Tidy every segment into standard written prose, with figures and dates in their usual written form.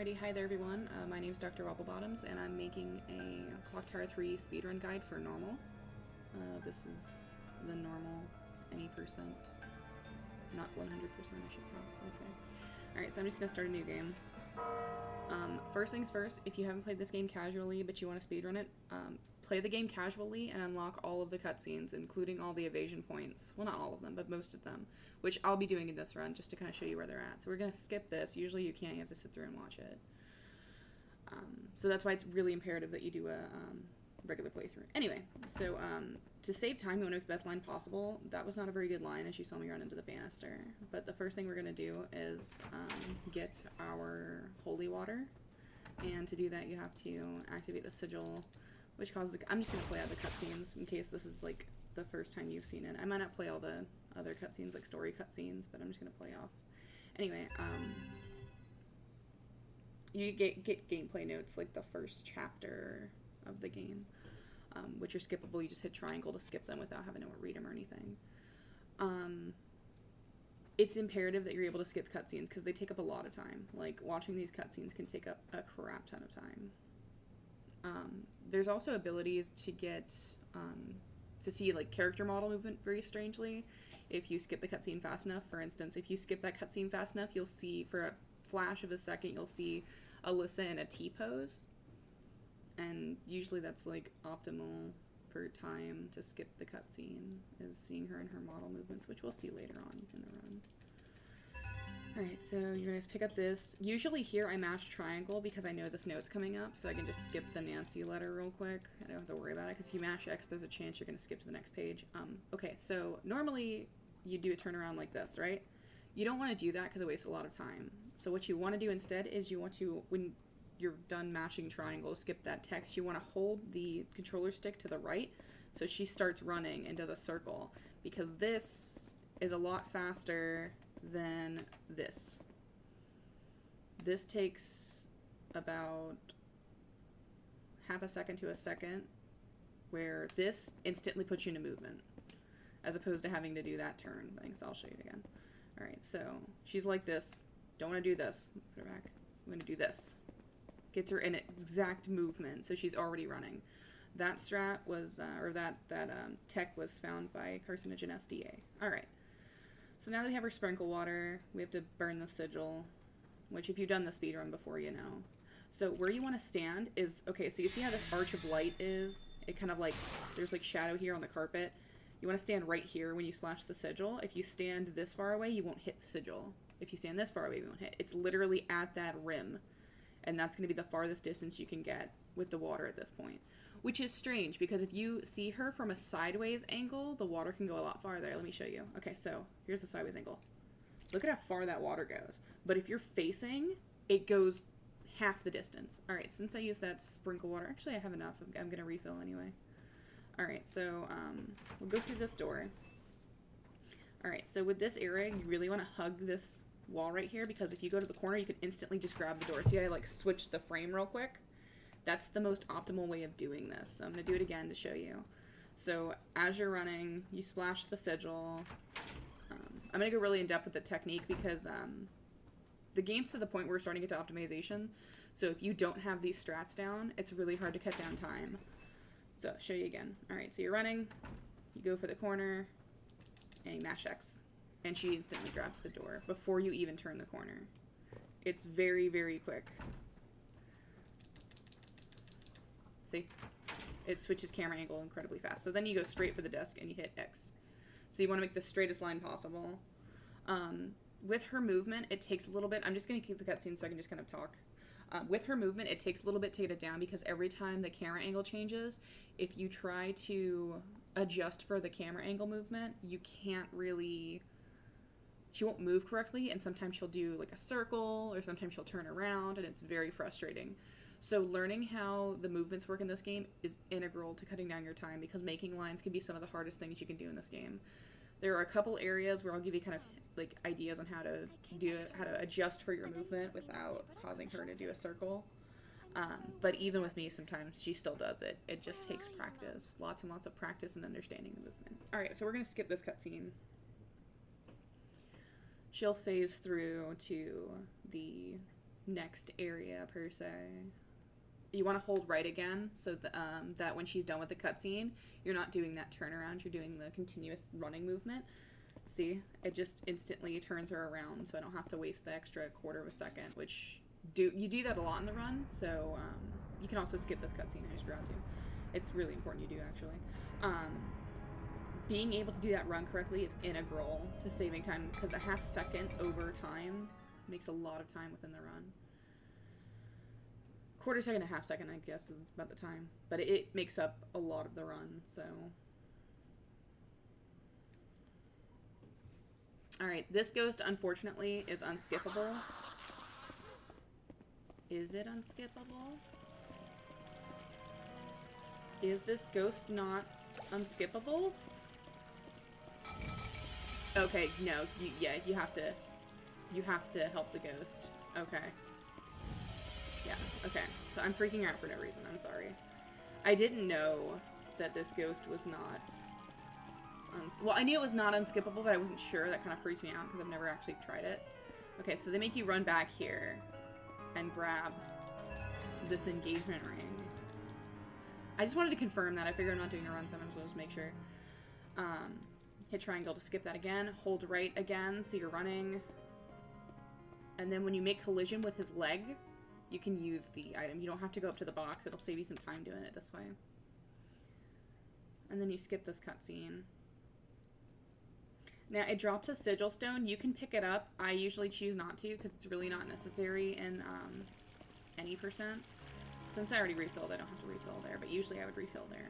Alrighty, hi there everyone. My name is Dr. Wobblebottoms, and I'm making a Clock Tower 3 speedrun guide for normal. This is the normal, any percent, not 100% I should probably say. Alright, so I'm just going to start a new game. First things first, if you haven't played this game casually but you want to speedrun it, play the game casually and unlock all of the cutscenes, including all the evasion points. Well, not all of them, but most of them, which I'll be doing in this run just to kind of show you where they're at. So we're going to skip this. Usually you can't, you have to sit through and watch it. So that's why it's really imperative that you do a regular playthrough. Anyway, so to save time, you want to make the best line possible. That was not a very good line as you saw me run into the banister. But the first thing we're going to do is get our holy water. And to do that, you have to activate the sigil, which causes I'm just going to play out the cutscenes in case this is like the first time you've seen it. I might not play all the other cutscenes, like story cutscenes, but I'm just going to play off. Anyway, you get gameplay notes like the first chapter of the game, which are skippable. You just hit triangle to skip them without having to read them or anything. It's imperative that you're able to skip cutscenes because they take up a lot of time. Like, watching these cutscenes can take up a crap ton of time. There's also abilities to get, to see, like, character model movement very strangely if you skip the cutscene fast enough. For instance, if you skip that cutscene fast enough, you'll see, for a flash of a second, you'll see Alyssa in a T-pose. And usually that's, like, optimal for time to skip the cutscene, is seeing her in her model movements, which we'll see later on in the run. Alright, so you're going to pick up this. Usually here I mash triangle because I know this note's coming up, so I can just skip the Nancy letter real quick. I don't have to worry about it, because if you mash X, there's a chance you're going to skip to the next page. Okay, so normally you do a turnaround like this, right? You don't want to do that because it wastes a lot of time. So what you want to do instead is you want to, when you're done mashing triangle to skip that text, you want to hold the controller stick to the right so she starts running and does a circle, because this is a lot faster than this. This takes about half a second to a second, where this instantly puts you into movement as opposed to having to do that turn thing. So I'll show you again. Alright, so she's like this. Don't want to do this. Put her back. I'm going to do this. Gets her in exact movement, so she's already running. That strat was, tech was found by Carcinogen SDA. Alright. So now that we have our sprinkle water, we have to burn the sigil, which if you've done the speedrun before, you know. So where you want to stand is, okay, so you see how the arch of light is? It kind of like, there's like shadow here on the carpet. You want to stand right here when you splash the sigil. If you stand this far away, you won't hit the sigil. If you stand this far away, you won't hit. It's literally at that rim. And that's going to be the farthest distance you can get with the water at this point. Which is strange, because if you see her from a sideways angle, the water can go a lot farther. Let me show you. Okay, so here's the sideways angle. Look at how far that water goes. But if you're facing, it goes half the distance. Alright, since I used that sprinkle water, actually I have enough. I'm going to refill anyway. Alright, so we'll go through this door. Alright, so with this area, you really want to hug this wall right here, because if you go to the corner, you can instantly just grab the door. See, I like switched the frame real quick. That's the most optimal way of doing this. So I'm going to do it again to show you. So as you're running, you splash the sigil. I'm going to go really in depth with the technique because the game's to the point where we're starting to get to optimization. So if you don't have these strats down, it's really hard to cut down time. So I'll show you again. Alright, so you're running, you go for the corner, and you mash X. And she instantly grabs the door before you even turn the corner. It's very, very quick. See? It switches camera angle incredibly fast. So then you go straight for the desk and you hit X. So you want to make the straightest line possible. With her movement, it takes a little bit. I'm just going to keep the cutscene so I can just kind of talk. With her movement, it takes a little bit to get it down, because every time the camera angle changes, if you try to adjust for the camera angle movement, you can't really... She won't move correctly, and sometimes she'll do like a circle, or sometimes she'll turn around, and it's very frustrating. So learning how the movements work in this game is integral to cutting down your time, because making lines can be some of the hardest things you can do in this game. There are a couple areas where I'll give you kind of like ideas on how to do it, how to adjust for your movement without causing her to do a circle. But even with me, sometimes she still does it. It just takes practice, lots and lots of practice and understanding the movement. All right, so we're gonna skip this cutscene. She'll phase through to the next area per se. You want to hold right again so that when she's done with the cutscene, you're not doing that turnaround, you're doing the continuous running movement. See, it just instantly turns her around, so I don't have to waste the extra quarter of a second, which you do that a lot in the run, so you can also skip this cutscene, I just forgot to. It's really important you do, actually. Being able to do that run correctly is integral to saving time, because a half second over time makes a lot of time within the run. Quarter second to half second, I guess, is about the time. But it makes up a lot of the run, so. Alright, this ghost, unfortunately, is unskippable. Is it unskippable? Is this ghost not unskippable? Okay, no, you have to help the ghost. Okay. Yeah, okay. So I'm freaking out for no reason, I'm sorry. I didn't know that this ghost was not... well, I knew it was not unskippable, but I wasn't sure. That kind of freaked me out because I've never actually tried it. Okay, so they make you run back here and grab this engagement ring. I just wanted to confirm that. I figure I'm not doing a run, so I'm just make sure. Hit triangle to skip that again. Hold right again, so you're running. And then when you make collision with his leg, you can use the item. You don't have to go up to the box. It'll save you some time doing it this way. And then you skip this cutscene. Now, it drops a sigil stone. You can pick it up. I usually choose not to because it's really not necessary in any percent. Since I already refilled, I don't have to refill there, but usually I would refill there.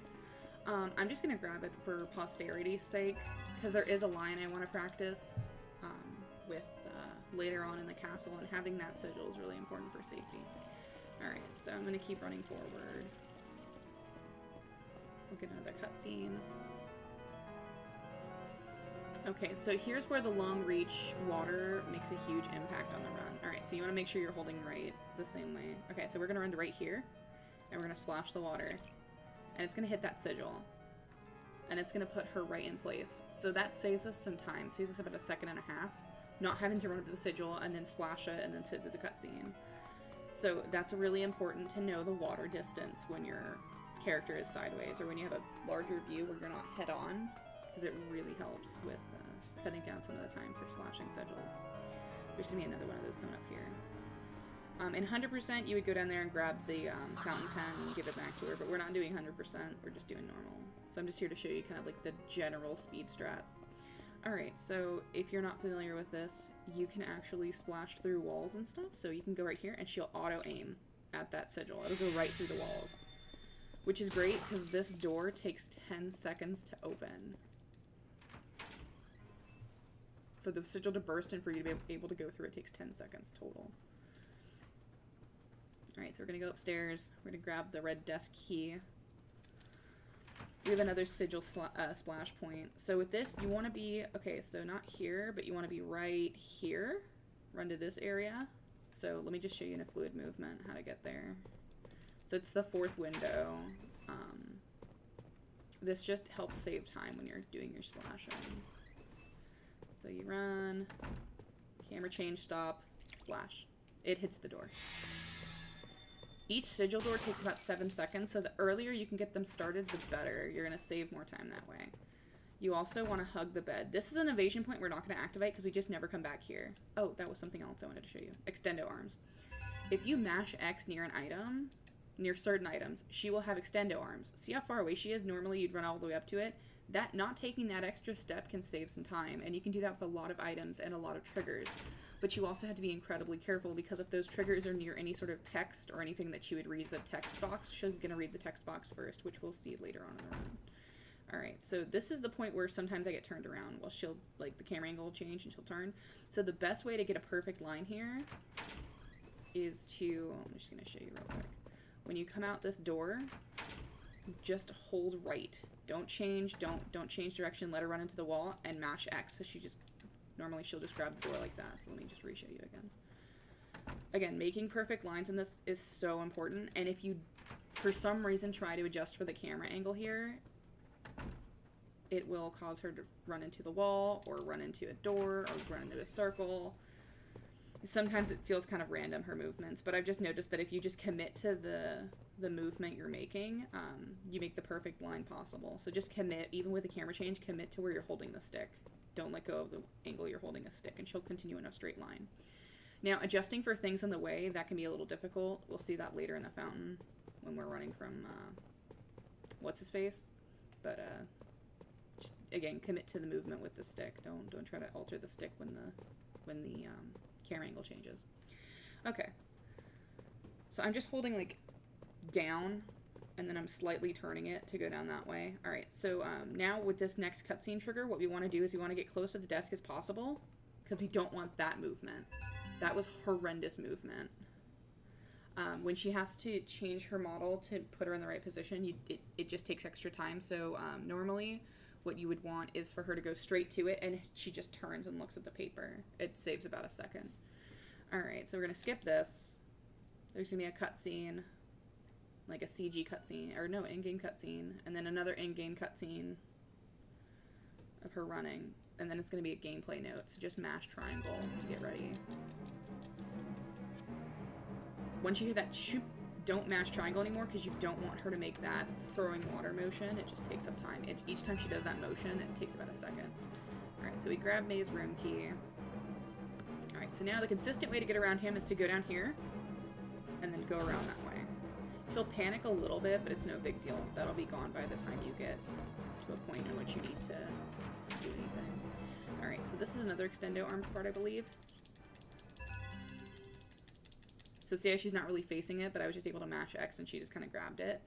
I'm just going to grab it for posterity's sake because there is a line I want to practice with later on in the castle, and having that sigil is really important for safety. Alright, so I'm going to keep running forward. We'll get another cutscene. Okay, so here's where the long reach water makes a huge impact on the run. Alright, so you want to make sure you're holding right the same way. Okay, so we're going to run to right here, and we're going to splash the water. And it's going to hit that sigil. And it's going to put her right in place. So that saves us some time. Saves us about a second and a half. Not having to run up to the sigil and then splash it and then sit to the cutscene. So that's really important to know the water distance when your character is sideways, or when you have a larger view where you're not head on, because it really helps with cutting down some of the time for splashing sigils. There's going to be another one of those coming up here. In 100%, you would go down there and grab the fountain pen and give it back to her, but we're not doing 100%, we're just doing normal. So I'm just here to show you kind of like the general speed strats. Alright, so if you're not familiar with this, you can actually splash through walls and stuff, so you can go right here and she'll auto-aim at that sigil. It'll go right through the walls. Which is great, because this door takes 10 seconds to open. For the sigil to burst and for you to be able to go through, it takes 10 seconds total. Alright, so we're going to go upstairs. We're going to grab the red desk key. We have another sigil splash point. So with this, you want to be, okay, so not here, but you want to be right here. Run to this area. So let me just show you in a fluid movement how to get there. So it's the fourth window. This just helps save time when you're doing your splashing. So you run, camera change, stop, splash. It hits the door. Each sigil door takes about 7 seconds, so the earlier you can get them started, the better. You're going to save more time that way. You also want to hug the bed. This is an evasion point we're not going to activate because we just never come back here. Oh, that was something else I wanted to show you. Extendo arms. If you mash X near an item, near certain items, she will have extendo arms. See how far away she is? Normally you'd run all the way up to it. That, not taking that extra step can save some time, and you can do that with a lot of items and a lot of triggers. But you also have to be incredibly careful, because if those triggers are near any sort of text or anything that she would read as a text box, she's going to read the text box first, which we'll see later on in the run. Alright, so this is the point where sometimes I get turned around. Well, she'll, like, the camera angle will change and she'll turn. So the best way to get a perfect line here is to, I'm just going to show you real quick. When you come out this door, just hold right. Don't change, don't change direction, let her run into the wall, and mash X, so normally she'll just grab the door like that, so let me just re-show you again. Again, making perfect lines in this is so important, and if you, for some reason, try to adjust for the camera angle here, it will cause her to run into the wall, or run into a door, or run into a circle. Sometimes it feels kind of random, her movements, but I've just noticed that if you just commit to the movement you're making, you make the perfect line possible. So just commit, even with a camera change, commit to where you're holding the stick. Don't let go of the angle you're holding a stick, and she'll continue in a straight line. Now, adjusting for things in the way, that can be a little difficult. We'll see that later in the fountain when we're running from, what's-his-face. But, just, again, commit to the movement with the stick. Don't try to alter the stick when the camera angle changes. Okay. So I'm just holding, like, down, and then I'm slightly turning it to go down that way. Alright, so now with this next cutscene trigger, what we want to do is we want to get close to the desk as possible, because we don't want that movement. That was horrendous movement. When she has to change her model to put her in the right position, it just takes extra time. So normally what you would want is for her to go straight to it, and she just turns and looks at the paper. It saves about a second. Alright, so we're going to skip this. There's going to be a cutscene, like a CG cutscene, or no, in-game cutscene, and then another in-game cutscene of her running, and then it's going to be a gameplay note, so just mash triangle to get ready. Once you hear that shoot, don't mash triangle anymore, because you don't want her to make that throwing water motion. It just takes up time. Each time she does that motion, it takes about a second. Alright, so we grab May's room key. Alright, so now the consistent way to get around him is to go down here, and then go around that way. She'll panic a little bit, but it's no big deal. That'll be gone by the time you get to a point in which you need to do anything. Alright, so this is another extendo armed part, I believe. So see how she's not really facing it, but I was just able to mash X and she just kind of grabbed it.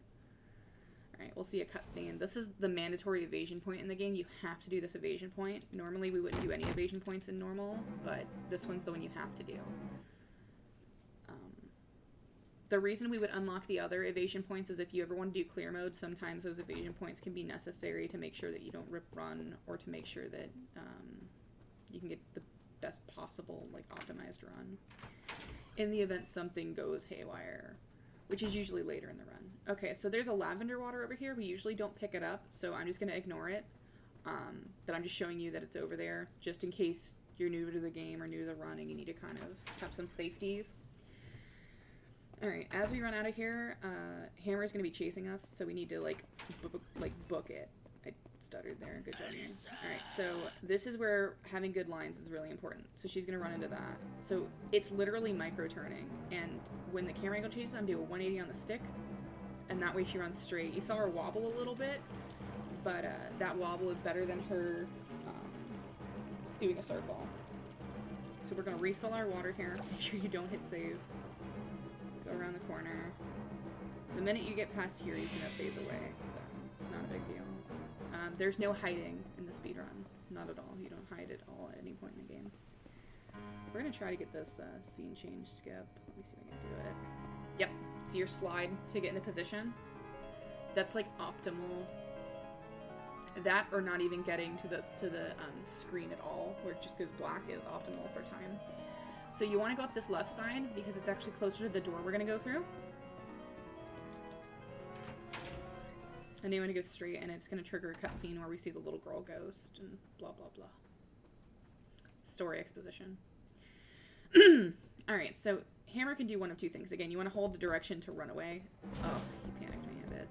Alright, we'll see a cutscene. This is the mandatory evasion point in the game. You have to do this evasion point. Normally we wouldn't do any evasion points in normal, but this one's the one you have to do. The reason we would unlock the other evasion points is if you ever want to do clear mode, sometimes those evasion points can be necessary to make sure that you don't rip run, or to make sure that you can get the best possible, like, optimized run. In the event something goes haywire, which is usually later in the run. Okay, so there's a lavender water over here. We usually don't pick it up, so I'm just going to ignore it. But I'm just showing you that it's over there, just in case you're new to the game or new to the run and you need to kind of have some safeties. Alright, as we run out of here, Hammer's going to be chasing us, so we need to, like, book it. I stuttered there. Good job, man. Alright, so this is where having good lines is really important. So she's going to run into that. So it's literally micro-turning, and when the camera angle changes, I'm doing a 180 on the stick, and that way she runs straight. You saw her wobble a little bit, but that wobble is better than her doing a circle. So we're going to refill our water here. Make sure you don't hit save. Go around the corner. The minute you get past here, he's gonna phase away, so it's not a big deal. There's no hiding in the speedrun. Not at all. You don't hide at all at any point in the game. We're gonna try to get this scene change skip. Let me see if I can do it. Yep. So your slide to get into position. That's like optimal. That, or not even getting to the screen at all, where it just goes black, is optimal for time. So you want to go up this left side, because it's actually closer to the door we're going to go through. And then you want to go straight, and it's going to trigger a cutscene where we see the little girl ghost, and blah, blah, blah. Story exposition. Alright, so Hammer can do one of two things. Again, you want to hold the direction to run away. Oh, he panicked me a bit.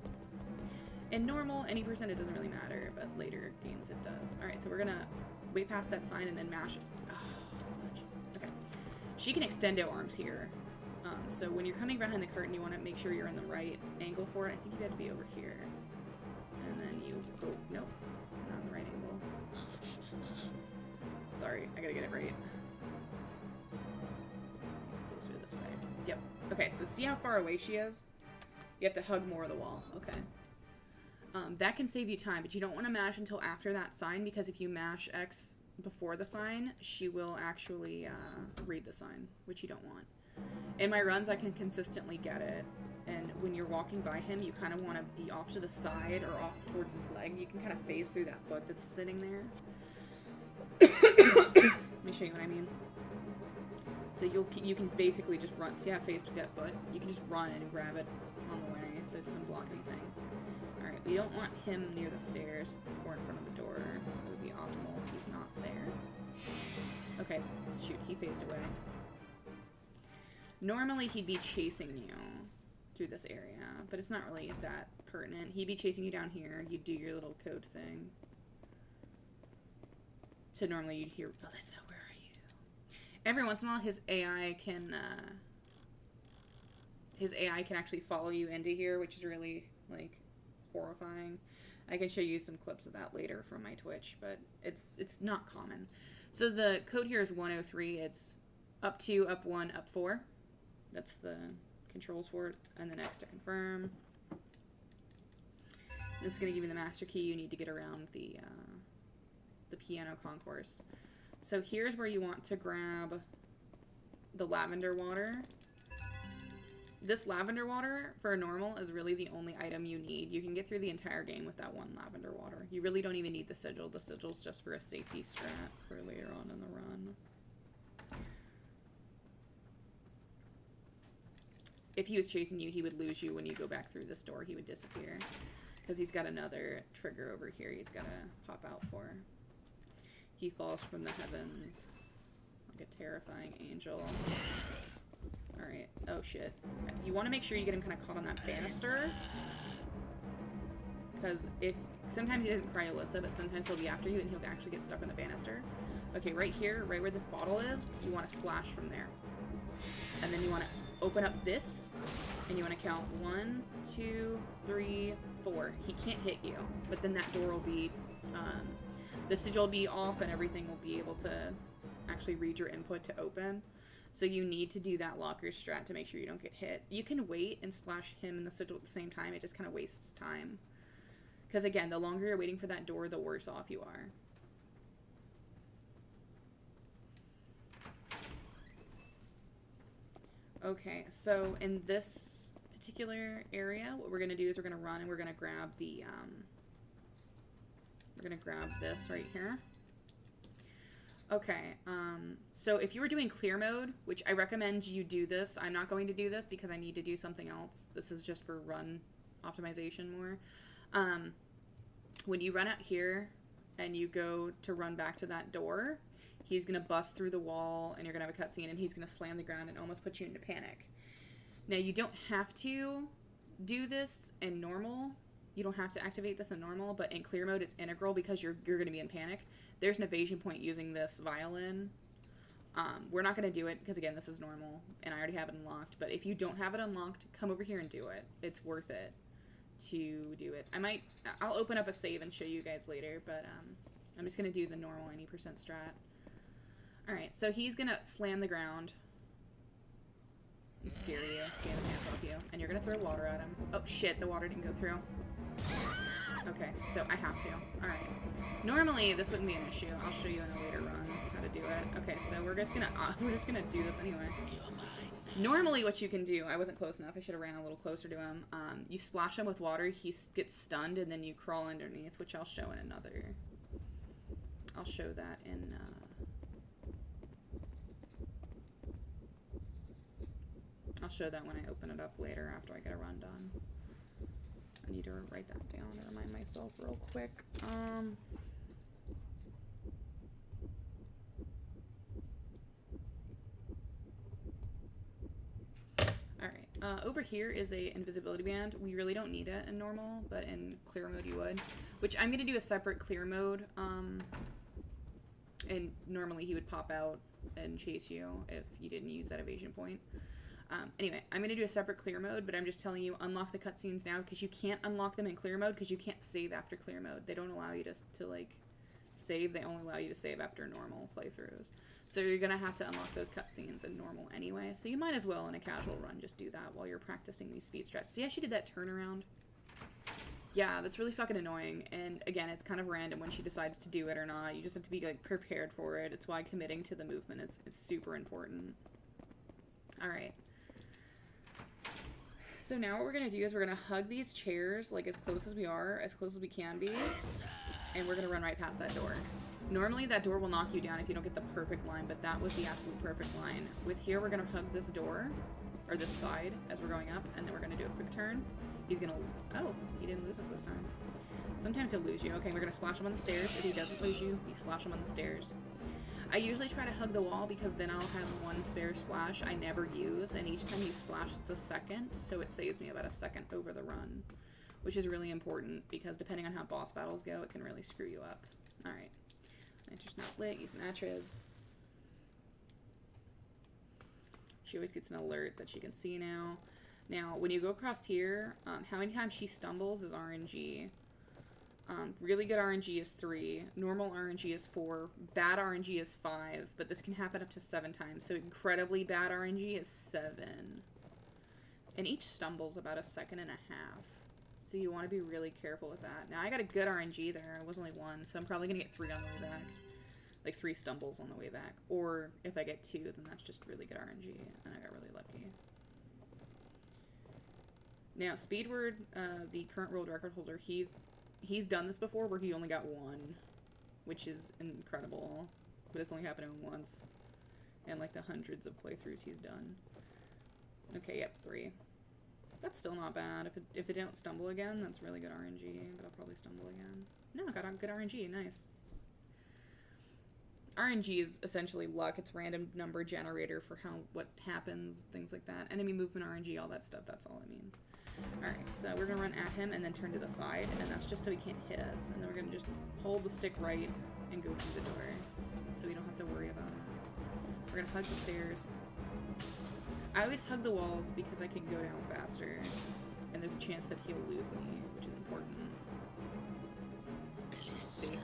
In normal, any percent, it doesn't really matter, but later games it does. Alright, so we're going to wait past that sign and then mash it. Okay. She can extendo arms here. So when you're coming behind the curtain, you want to make sure you're in the right angle for it. I think you had to be over here. And then you go, nope, not in the right angle. Sorry, I gotta get it right. It's closer this way. Yep. Okay, so see how far away she is? You have to hug more of the wall. Okay. That can save you time, but you don't want to mash until after that sign, because if you mash X before the sign, she will actually read the sign, which you don't want. In my runs, I can consistently get it, and when you're walking by him, you kind of want to be off to the side or off towards his leg. You can kind of phase through that foot that's sitting there. Let me show you what I mean. So you can basically just run. See how I phased through that foot? You can just run and grab it on the way so it doesn't block anything. Alright, we don't want him near the stairs or in front of the door. It would be optimal if he's not there. Okay, shoot, he phased away. Normally he'd be chasing you through this area, but it's not really that pertinent. He'd be chasing you down here. You'd do your little code thing. So normally you'd hear, Alyssa, where are you? Every once in a while his AI can actually follow you into here, which is really, like, horrifying. I can show you some clips of that later from my Twitch, but it's not common. So the code here is 103. It's up 2, up 1, up 4. That's the controls for it. And then X to confirm. This is going to give you the master key. You need to get around the piano concourse. So here's where you want to grab the lavender water. This lavender water, for normal, is really the only item you need. You can get through the entire game with that one lavender water. You really don't even need the sigil. The sigil's just for a safety strat for later on in the run. If he was chasing you, he would lose you when you go back through this door. He would disappear. Because he's got another trigger over here he's got to pop out for. He falls from the heavens like a terrifying angel. Alright. Oh, shit. You want to make sure you get him kind of caught on that banister. Because if... Sometimes he doesn't cry Alyssa, but sometimes he'll be after you and he'll actually get stuck on the banister. Okay, right here, right where this bottle is, you want to splash from there. And then you want to open up this, and you want to count 1, 2, 3, 4. He can't hit you, but then that door will be... the sigil will be off and everything will be able to actually read your input to open. So you need to do that locker strat to make sure you don't get hit. You can wait and splash him and the sigil at the same time. It just kind of wastes time. Because again, the longer you're waiting for that door, the worse off you are. Okay, so in this particular area, what we're going to do is we're going to run and we're going to grab the, we're going to grab this right here. Okay, so if you were doing clear mode, which I recommend you do this, I'm not going to do this because I need to do something else. This is just for run optimization more. When you run out here and you go to run back to that door, he's going to bust through the wall and you're going to have a cutscene and he's going to slam the ground and almost put you into panic. Now, you don't have to do this in normal. You don't have to activate this in normal, but in clear mode, it's integral because you're going to be in panic. There's an evasion point using this violin. We're not going to do it because, again, this is normal, and I already have it unlocked. But if you don't have it unlocked, come over here and do it. It's worth it to do it. I'll open up a save and show you guys later, but I'm just going to do the normal 90% strat. Alright, so he's going to slam the ground. And scare you, scare the pants off you. And you're going to throw water at him. Oh, shit, the water didn't go through. Okay, so I have to. Alright. Normally, this wouldn't be an issue. I'll show you in a later run how to do it. Okay, so we're just gonna do this anyway. Normally, what you can do, I wasn't close enough. I should have ran a little closer to him. You splash him with water, he gets stunned, and then you crawl underneath, which I'll show in another... I'll show that in... I'll show that when I open it up later after I get a run done. I need to write that down to remind myself real quick. Alright, over here is a invisibility band. We really don't need it in normal, but in clear mode you would. Which I'm going to do a separate clear mode. And normally he would pop out and chase you if you didn't use that evasion point. Anyway, I'm going to do a separate clear mode, but I'm just telling you, unlock the cutscenes now, because you can't unlock them in clear mode, because you can't save after clear mode. They don't allow you to like, save. They only allow you to save after normal playthroughs. So you're going to have to unlock those cutscenes in normal anyway, so you might as well, in a casual run, just do that while you're practicing these speed strats. See how she did that turnaround? Yeah, that's really fucking annoying, and again, it's kind of random when she decides to do it or not. You just have to be, like, prepared for it. It's why committing to the movement is super important. Alright. So now what we're going to do is we're going to hug these chairs, like, as close as we can be, and we're going to run right past that door. Normally, that door will knock you down if you don't get the perfect line, but that was the absolute perfect line. With here, we're going to hug this door, or this side, as we're going up, and then we're going to do a quick turn. He's going to... Oh, he didn't lose us this time. Sometimes he'll lose you. Okay, we're going to splash him on the stairs. If he doesn't lose you, you splash him on the stairs. I usually try to hug the wall because then I'll have one spare splash I never use, and each time you splash it's a second, so it saves me about a second over the run, which is really important because depending on how boss battles go, it can really screw you up. Alright. Lantern's not lit, use Natchez. She always gets an alert that she can see now. Now, when you go across here, how many times she stumbles is RNG. Really good RNG is 3, normal RNG is 4, bad RNG is 5, but this can happen up to 7 times, so incredibly bad RNG is 7. And each stumbles about a second and a half, so you want to be really careful with that. Now, I got a good RNG there, it was only 1, so I'm probably going to get 3 on the way back. Like 3 stumbles on the way back, or if I get 2, then that's just really good RNG, and I got really lucky. Now, Speedward, the current world record holder, he's done this before where he only got 1, which is incredible, but it's only happened to him once, and like the hundreds of playthroughs he's done. Okay, yep, 3. That's still not bad. If it don't stumble again, that's really good RNG, but I'll probably stumble again. No, I got good RNG, nice. RNG is essentially luck. It's random number generator for what happens, things like that. Enemy movement, RNG, all that stuff, that's all it means. Alright, so we're going to run at him and then turn to the side, and that's just so he can't hit us. And then we're going to just hold the stick right and go through the door, so we don't have to worry about it. We're going to hug the stairs. I always hug the walls because I can go down faster, and there's a chance that he'll lose me, which is important. See?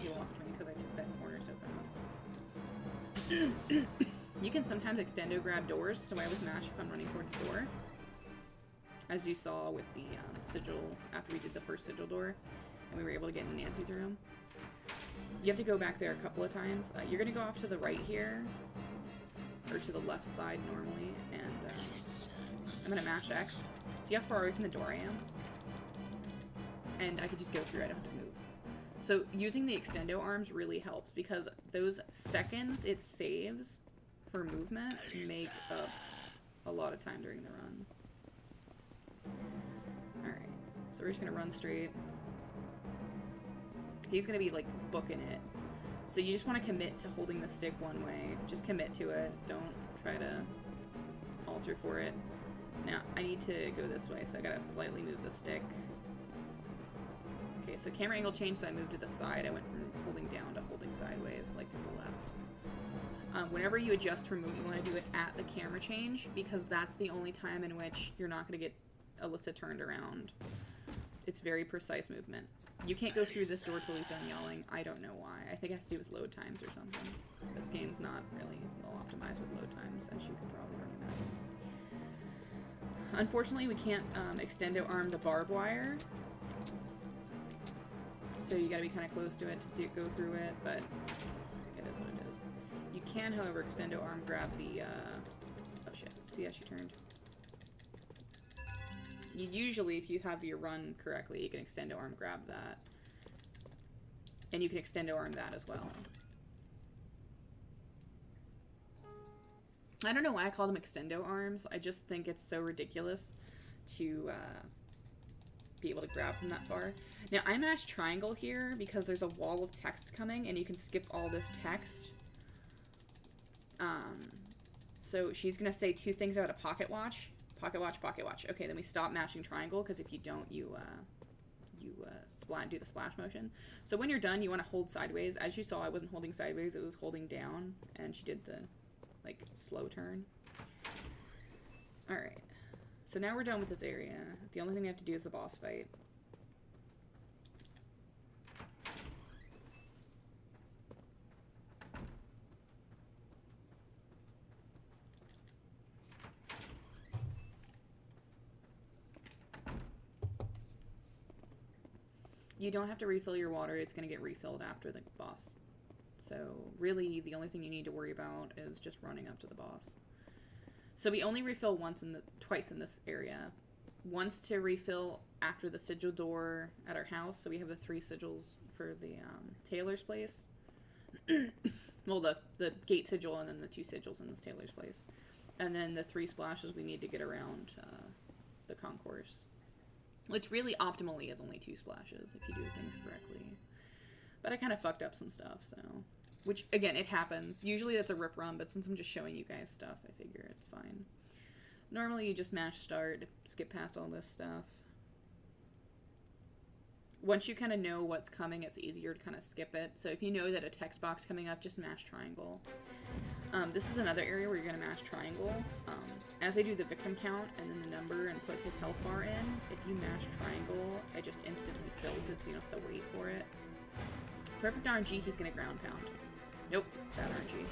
He lost me because I took that corner so fast. You can sometimes extendo grab doors, so I always mash if I'm running towards the door. As you saw with the sigil, after we did the first sigil door, and we were able to get in Nancy's room. You have to go back there a couple of times. You're going to go off to the right here, or to the left side normally, and I'm going to mash X. See how far away from the door I am? And I could just go through, I don't have to move. So using the extendo arms really helps, because those seconds it saves for movement make up a lot of time during the run. Alright, so we're just gonna run straight. He's gonna be like booking it. So you just want to commit to holding the stick one way. Just commit to it. Don't try to alter for it. Now, I need to go this way, so I gotta slightly move the stick. Okay, so camera angle changed, so I moved to the side. I went from holding down to holding sideways, like to the left. Whenever you adjust for move, you want to do it at the camera change, because that's the only time in which you're not going to get Alyssa turned around. It's very precise movement. You can't go through this door till he's done yelling. I don't know why. I think it has to do with load times or something. This game's not really well optimized with load times, as you can probably already imagine. Unfortunately, we can't extendo arm the barbed wire. So you gotta be kind of close to it to go through it, but it is what it is. You can, however, extendo arm grab the, oh shit, see how she turned? You usually, if you have your run correctly, you can extendo arm grab that. And you can extendo arm that as well. I don't know why I call them extendo arms. I just think it's so ridiculous to be able to grab from that far. Now, I mashed triangle here because there's a wall of text coming, and you can skip all this text. So she's going to say 2 things about a pocket watch. Pocket watch, pocket watch. Okay, then we stop mashing triangle, because if you don't, you do the splash motion. So when you're done, you want to hold sideways. As you saw, I wasn't holding sideways, it was holding down, and she did the, like, slow turn. Alright. So now we're done with this area. The only thing we have to do is the boss fight. You don't have to refill your water, it's going to get refilled after the boss. So really, the only thing you need to worry about is just running up to the boss. So we only refill twice in this area. Once to refill after the sigil door at our house, so we have the 3 sigils for the tailor's place. Well, the gate sigil and then the 2 sigils in this tailor's place. And then the 3 splashes we need to get around the concourse. Which really, optimally, is only 2 splashes if you do things correctly. But I kind of fucked up some stuff, so Which, again, it happens. Usually that's a rip run, but since I'm just showing you guys stuff, I figure it's fine. Normally you just mash start, skip past all this stuff. Once you kind of know what's coming, it's easier to kind of skip it. So if you know that a text box coming up, just mash triangle. This is another area where you're going to mash triangle. As they do the victim count and then the number and put his health bar in, if you mash triangle, it just instantly fills it so you don't have to wait for it. Perfect RNG, he's going to ground pound. Nope, bad RNG.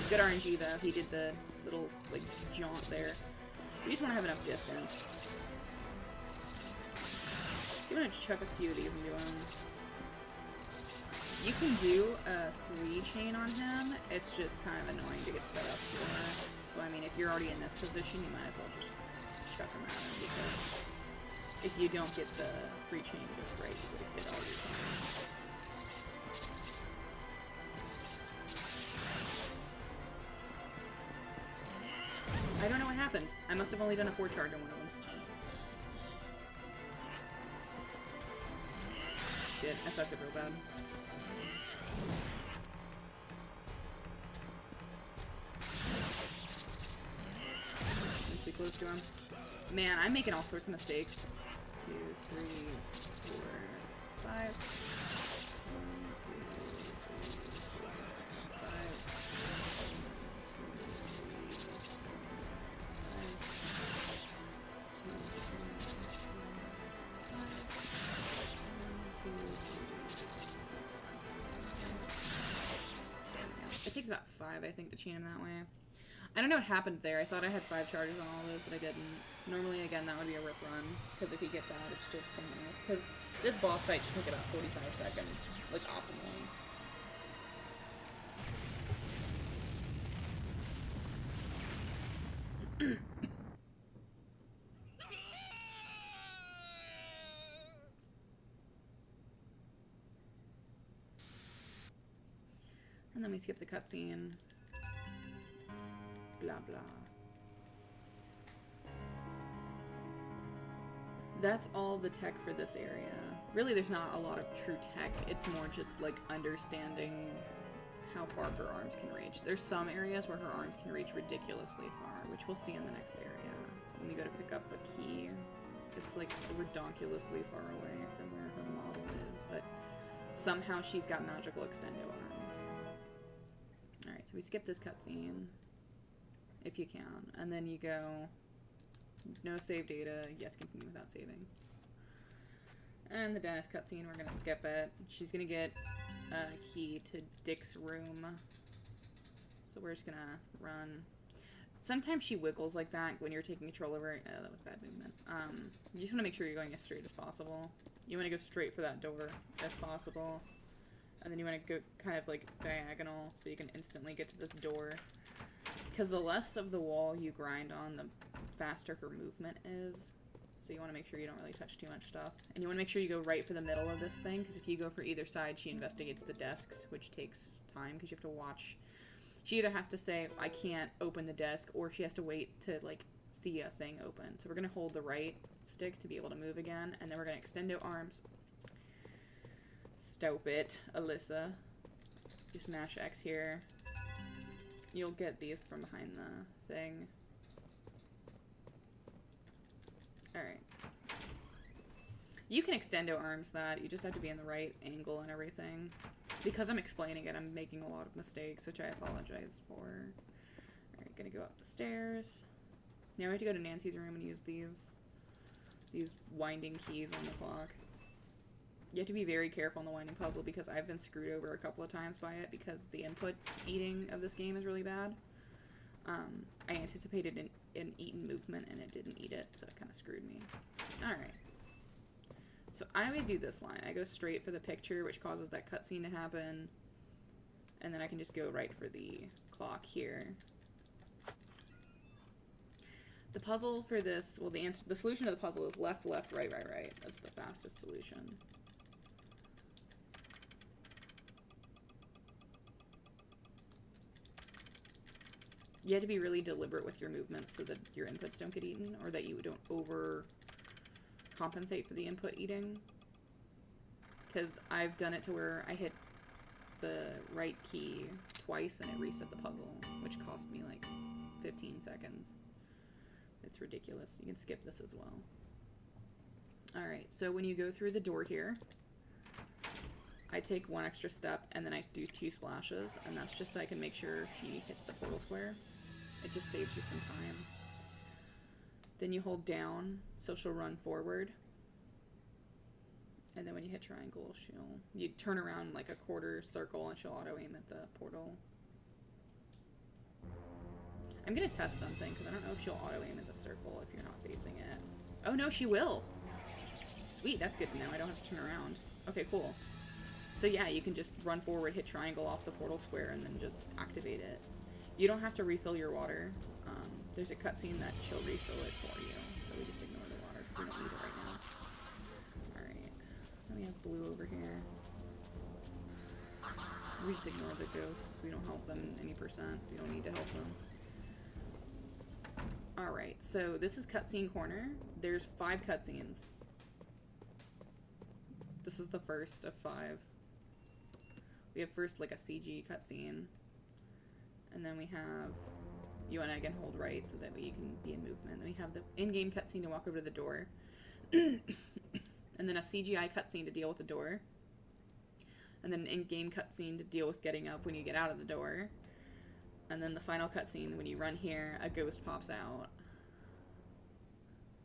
Good RNG though, he did the little like jaunt there. You just want to have enough distance. So you want to chuck a few of these and do them. You can do a 3 chain on him, it's just kind of annoying to get set up for. So I mean, if you're already in this position, you might as well just chuck him at him, because if you don't get the 3 chain just right, you would get all your time. I don't know what happened. I must have only done a 4 charge on one of them. Shit, I fucked up real bad. I'm too close to him. Man, I'm making all sorts of mistakes. 2, 3, 4, 5. 1, 2, 3, 4, 5. 1, 2, 3, 4, 5. 2, 3, 4, 5. It takes about 5, I think, to chain him that way. I don't know what happened there. I thought I had 5 charges on all those, but I didn't. Normally, again, that would be a rip run, because if he gets out, it's just pointless. Because this boss fight should take about 45 seconds, like, optimally. And then we skip the cutscene. Blah, blah. That's all the tech for this area. Really, there's not a lot of true tech. It's more just, like, understanding how far her arms can reach. There's some areas where her arms can reach ridiculously far, which we'll see in the next area. When we go to pick up a key, it's, like, redonkulously far away from where her model is, but somehow she's got magical extendo arms. Alright, so we skip this cutscene, if you can, and then you go, no save data, yes, continue without saving. And the dentist cutscene, we're gonna skip it. She's gonna get a key to Dick's room, so we're just gonna run. Sometimes she wiggles like that when you're taking control over it. Oh, that was bad movement. You just wanna make sure you're going as straight as possible. You wanna go straight for that door, if possible. And then you want to go kind of like diagonal so you can instantly get to this door. Because the less of the wall you grind on, the faster her movement is. So you want to make sure you don't really touch too much stuff. And you want to make sure you go right for the middle of this thing, because if you go for either side, she investigates the desks, which takes time because you have to watch. She either has to say, I can't open the desk, or she has to wait to like see a thing open. So we're going to hold the right stick to be able to move again, and then we're going to extend out arms. Stop it, Alyssa. Just mash X here. You'll get these from behind the thing. Alright. You can extendo arms that. You just have to be in the right angle and everything. Because I'm explaining it, I'm making a lot of mistakes, which I apologize for. Alright, gonna go up the stairs. Now we have to go to Nancy's room and use these winding keys on the clock. You have to be very careful on the winding puzzle, because I've been screwed over a couple of times by it, because the input eating of this game is really bad. I anticipated an eaten movement, and it didn't eat it, so it kind of screwed me. Alright. So I always do this line. I go straight for the picture, which causes that cutscene to happen, and then I can just go right for the clock here. The puzzle for this, well, the solution to the puzzle is left, left, right, right, right. That's the fastest solution. You have to be really deliberate with your movements so that your inputs don't get eaten, or that you don't over compensate for the input eating. Because I've done it to where I hit the right key twice and it reset the puzzle, which cost me like 15 seconds. It's ridiculous. You can skip this as well. Alright, so when you go through the door here, I take one extra step and then I do 2 splashes, and that's just so I can make sure she hits the portal square. It just saves you some time. Then you hold down, so she'll run forward. And then when you hit triangle, you turn around like a quarter circle and she'll auto-aim at the portal. I'm gonna test something, because I don't know if she'll auto-aim at the circle if you're not facing it. Oh no, she will! Sweet, that's good to know. I don't have to turn around. Okay, cool. So yeah, you can just run forward, hit triangle off the portal square, and then just activate it. You don't have to refill your water. There's a cutscene that she'll refill it for you, so we just ignore the water because we don't need it right now. Alright, then we have blue over here. We just ignore the ghosts. We don't help them any percent. We don't need to help them. Alright, so this is cutscene corner. There's 5 cutscenes. This is the first of 5. We have first like a CG cutscene. And then we have... You want to again hold right so that way you can be in movement. Then we have the in-game cutscene to walk over to the door. And then a CGI cutscene to deal with the door. And then an in-game cutscene to deal with getting up when you get out of the door. And then the final cutscene, when you run here, a ghost pops out.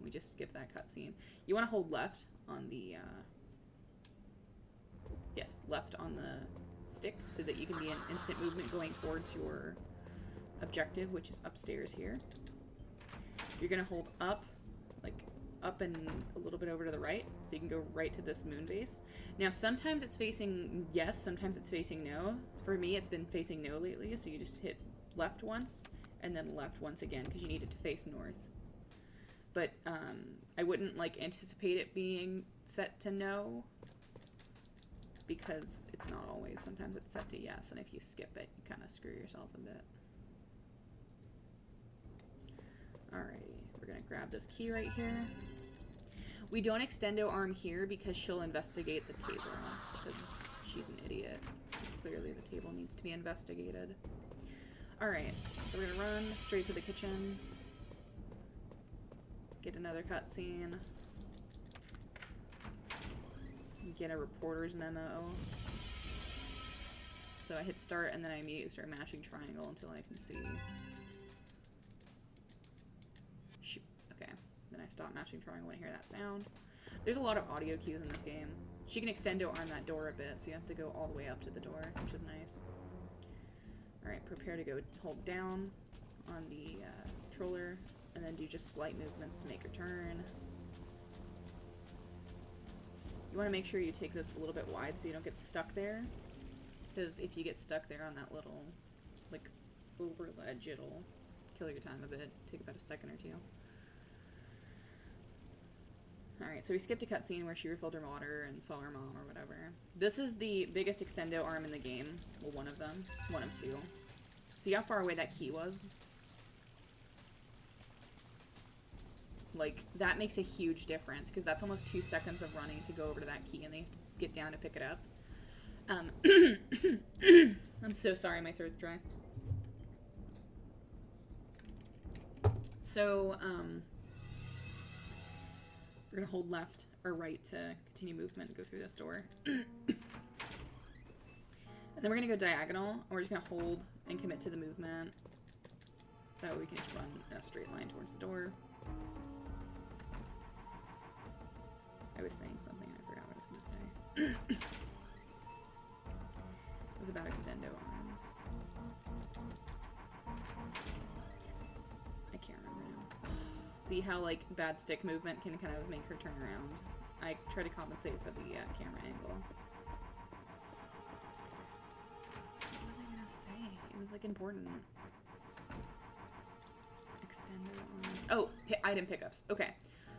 We just skip that cutscene. You want to hold left on the, yes, left on the stick so that you can be in instant movement going towards your objective, which is upstairs here. You're going to hold up, like up and a little bit over to the right, so you can go right to this moon base. Now, sometimes it's facing yes, sometimes it's facing no. For me, it's been facing no lately, so you just hit left once, and then left once again, because you need it to face north. But I wouldn't like anticipate it being set to no, because it's not always. Sometimes it's set to yes, and if you skip it, you kind of screw yourself a bit. Alrighty, we're gonna grab this key right here. We don't extendo arm here because she'll investigate the table, because she's an idiot. Clearly the table needs to be investigated. Alright, so we're gonna run straight to the kitchen. Get another cutscene. Get a reporter's memo. So I hit start and then I immediately start mashing triangle until I can see. Shoot. Okay. Then I stop mashing triangle when I hear that sound. There's a lot of audio cues in this game. She can extendo arm that door a bit, so you have to go all the way up to the door, which is nice. Alright, prepare to go hold down on the controller, and then do just slight movements to make her turn. You want to make sure you take this a little bit wide so you don't get stuck there, because if you get stuck there on that little, like, over ledge, it'll kill your time a bit. Take about a second or 2. Alright, so we skipped a cutscene where she refilled her water and saw her mom or whatever. This is the biggest extendo arm in the game. Well, one of them. One of 2. See how far away that key was? Like, that makes a huge difference, because that's almost 2 seconds of running to go over to that key, and they have to get down to pick it up. I'm so sorry, my throat's dry. So, we're gonna hold left or right to continue movement and go through this door. And then we're gonna go diagonal, and we're just gonna hold and commit to the movement. That way we can just run in a straight line towards the door. I was saying something and I forgot what I was gonna say. It was about extendo arms. I can't remember now. See how, like, bad stick movement can kind of make her turn around? I try to compensate for the camera angle. What was I gonna say? It was, like, important. Extendo arms. Oh, item pickups. Okay.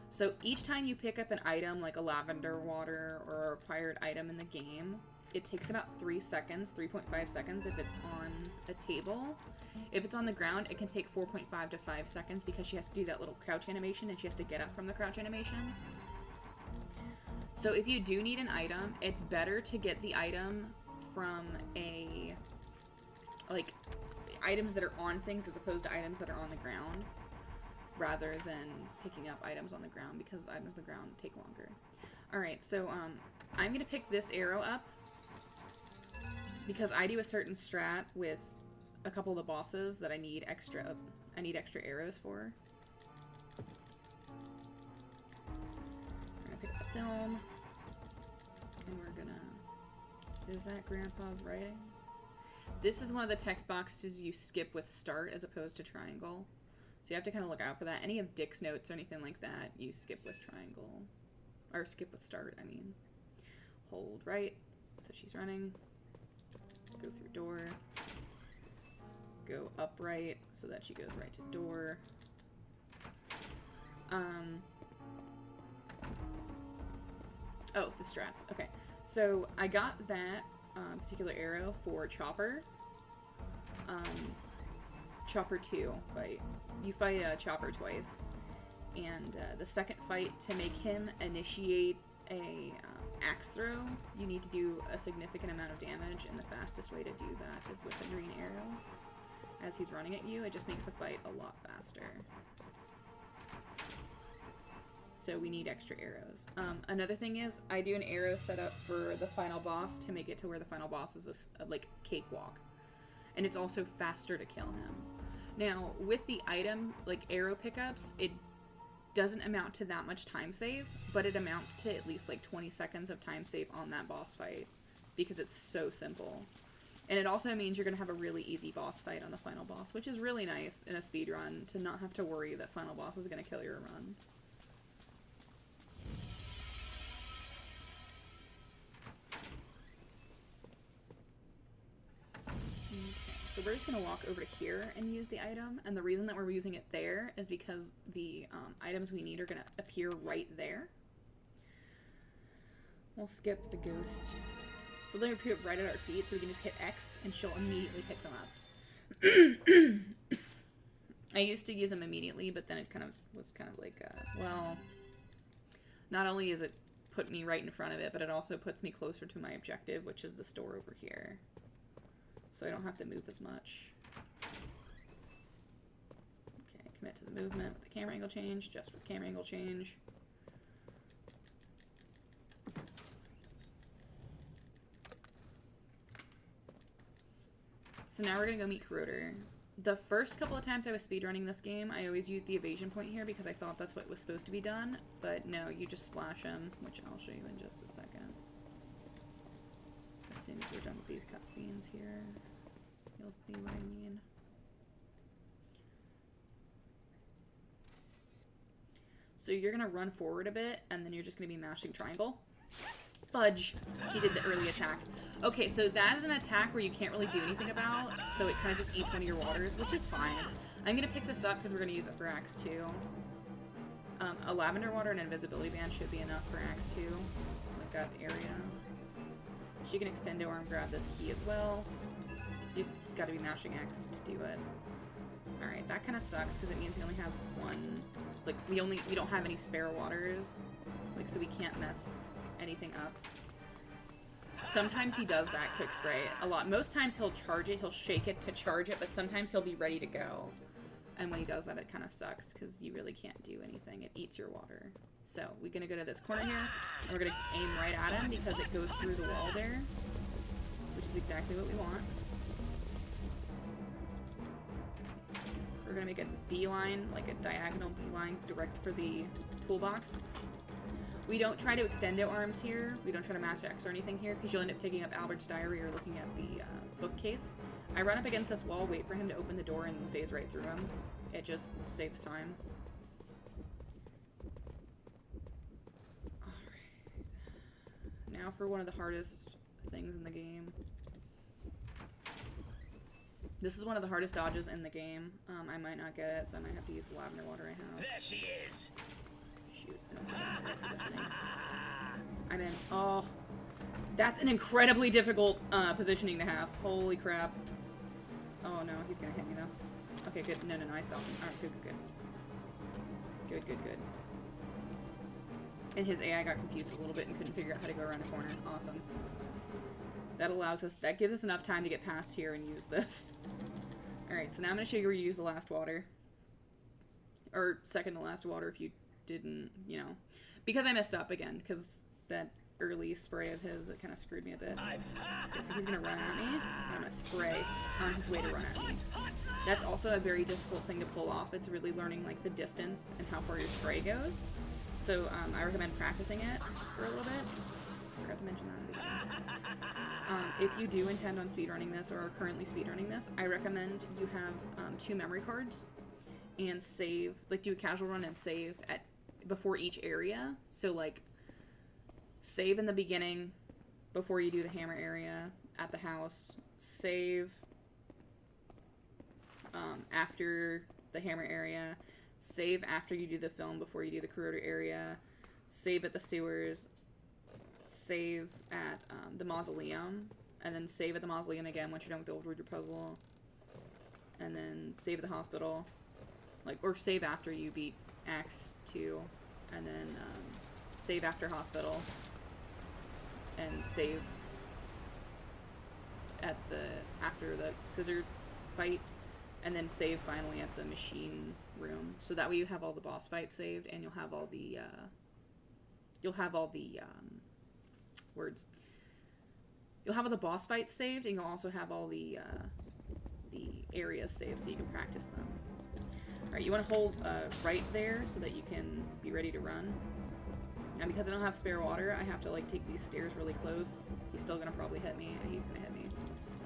So each time you pick up an item, like a lavender water or a required item in the game, it takes about 3 seconds, 3.5 seconds if it's on a table. If it's on the ground, it can take 4.5 to 5 seconds because she has to do that little crouch animation and she has to get up from the crouch animation. So if you do need an item, it's better to get the item from like, items that are on things as opposed to items that are on the ground, rather than picking up items on the ground, because items on the ground take longer. Alright, so, I'm gonna pick this arrow up, because I do a certain strat with a couple of the bosses that I need extra arrows for. We're gonna pick up the film, and we're gonna... Is that Grandpa's writing? This is one of the text boxes you skip with start as opposed to triangle. So you have to kind of look out for that. Any of Dick's notes or anything like that, you skip with triangle. Or skip with start, I mean. Hold right, so she's running. Go through door. Go upright, so that she goes right to door. Oh, the strats. Okay. So I got that particular arrow for Chopper. Chopper 2 fight. You fight Chopper twice. And the second fight, to make him initiate a axe throw, you need to do a significant amount of damage, and the fastest way to do that is with the green arrow. As he's running at you, it just makes the fight a lot faster. So we need extra arrows. Another thing is, I do an arrow setup for the final boss to make it to where the final boss is a like, cakewalk. And it's also faster to kill him. Now, with the item, like arrow pickups, it doesn't amount to that much time save, but it amounts to at least like 20 seconds of time save on that boss fight, because it's so simple. And it also means you're going to have a really easy boss fight on the final boss, which is really nice in a speedrun, to not have to worry that final boss is going to kill your run. So we're just going to walk over to here and use the item, and the reason that we're using it there is because the items we need are going to appear right there. We'll skip the ghost. So they'll appear right at our feet, so we can just hit X and she'll immediately pick them up. I used to use them immediately, but then it was kind of like, well, not only is it put me right in front of it, but it also puts me closer to my objective, which is the store over here. So I don't have to move as much. Okay, commit to the movement with the camera angle change, just with camera angle change. So now we're gonna go meet Corroder. The first couple of times I was speedrunning this game, I always used the evasion point here because I thought that's what was supposed to be done, but no, you just splash him, which I'll show you in just a second. As soon as we're done with these cutscenes here, you'll see what I mean. So you're gonna run forward a bit, and then you're just gonna be mashing triangle. Fudge! He did the early attack. Okay, so that is an attack where you can't really do anything about, so it kind of just eats one of your waters, which is fine. I'm gonna pick this up because we're gonna use it for Axe 2. A lavender water and an invisibility band should be enough for Axe 2, like that area. She can extend her arm, grab this key as well. You just gotta be mashing X to do it. Alright, that kind of sucks because it means we only have one, like, we don't have any spare waters, like, so we can't mess anything up. Sometimes he does that quick spray a lot. Most times he'll charge it, he'll shake it to charge it, but sometimes he'll be ready to go. And when he does that, it kind of sucks because you really can't do anything. It eats your water. So we're gonna go to this corner here, and we're gonna aim right at him because it goes through the wall there, which is exactly what we want. We're gonna make a beeline, like a diagonal beeline, direct for the toolbox. We don't try to extendo arms here. We don't try to mash X or anything here because you'll end up picking up Albert's diary or looking at the bookcase. I run up against this wall, wait for him to open the door, and phase right through him. It just saves time. Now for one of the hardest things in the game. This is one of the hardest dodges in the game. I might not get it, so I might have to use the lavender water I have. There she is. Shoot, I don't have any positioning. I'm in. Oh, that's an incredibly difficult positioning to have. Holy crap. Oh no, he's gonna hit me though. Okay, good. No, I stopped him. Alright, good. Good. And his AI got confused a little bit and couldn't figure out how to go around the corner. Awesome. That allows us, that gives us enough time to get past here and use this. Alright, so now I'm going to show you where you use the last water. Or second to last water if you didn't, you know. Because I messed up again, because that early spray of his, it kind of screwed me a bit. Okay, so he's going to run at me, and I'm going to spray on his way to run at me. That's also a very difficult thing to pull off. It's really learning, like, the distance and how far your spray goes. So, I recommend practicing it for a little bit. Forgot to mention that in the beginning. If you do intend on speedrunning this, or are currently speedrunning this, I recommend you have 2 memory cards and save, like do a casual run and save at before each area. So like, save in the beginning before you do the hammer area at the house, save after the hammer area, save after you do the film before you do the corrodor area, save at the sewers, save at the mausoleum, and then save at the mausoleum again once you're done with the old Ruder puzzle, and then save at the hospital, like, or save after you beat Axe 2, and then save after hospital, and save at after the scissor fight, and then save finally at the machine room. So that way you have all the boss fights saved, and you'll have all the You'll have all the boss fights saved, and you'll also have all the areas saved, so you can practice them. Alright, you want to hold right there so that you can be ready to run. And because I don't have spare water, I have to like take these stairs really close. He's still gonna probably hit me. He's gonna hit me.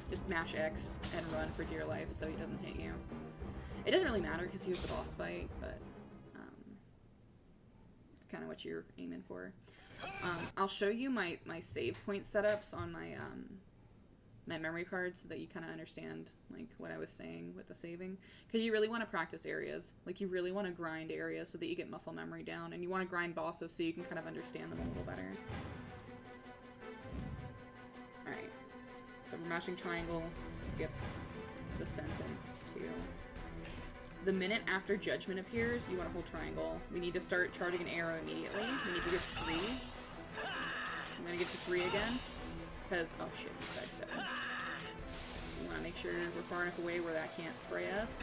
Just mash X and run for dear life so he doesn't hit you. It doesn't really matter because here's the boss fight, but it's kind of what you're aiming for. I'll show you my save point setups on my my memory card so that you kind of understand like what I was saying with the saving, because you really want to practice areas. Like you really want to grind areas so that you get muscle memory down, and you want to grind bosses so you can kind of understand them a little better. Alright, so we're mashing triangle to skip the sentenced to. The minute after judgment appears, you want to hold triangle. We need to start charging an arrow immediately. We need to get to 3. I'm gonna get to 3 again. Because, oh shit, he's sidestepping. We want to make sure we're far enough away where that can't spray us.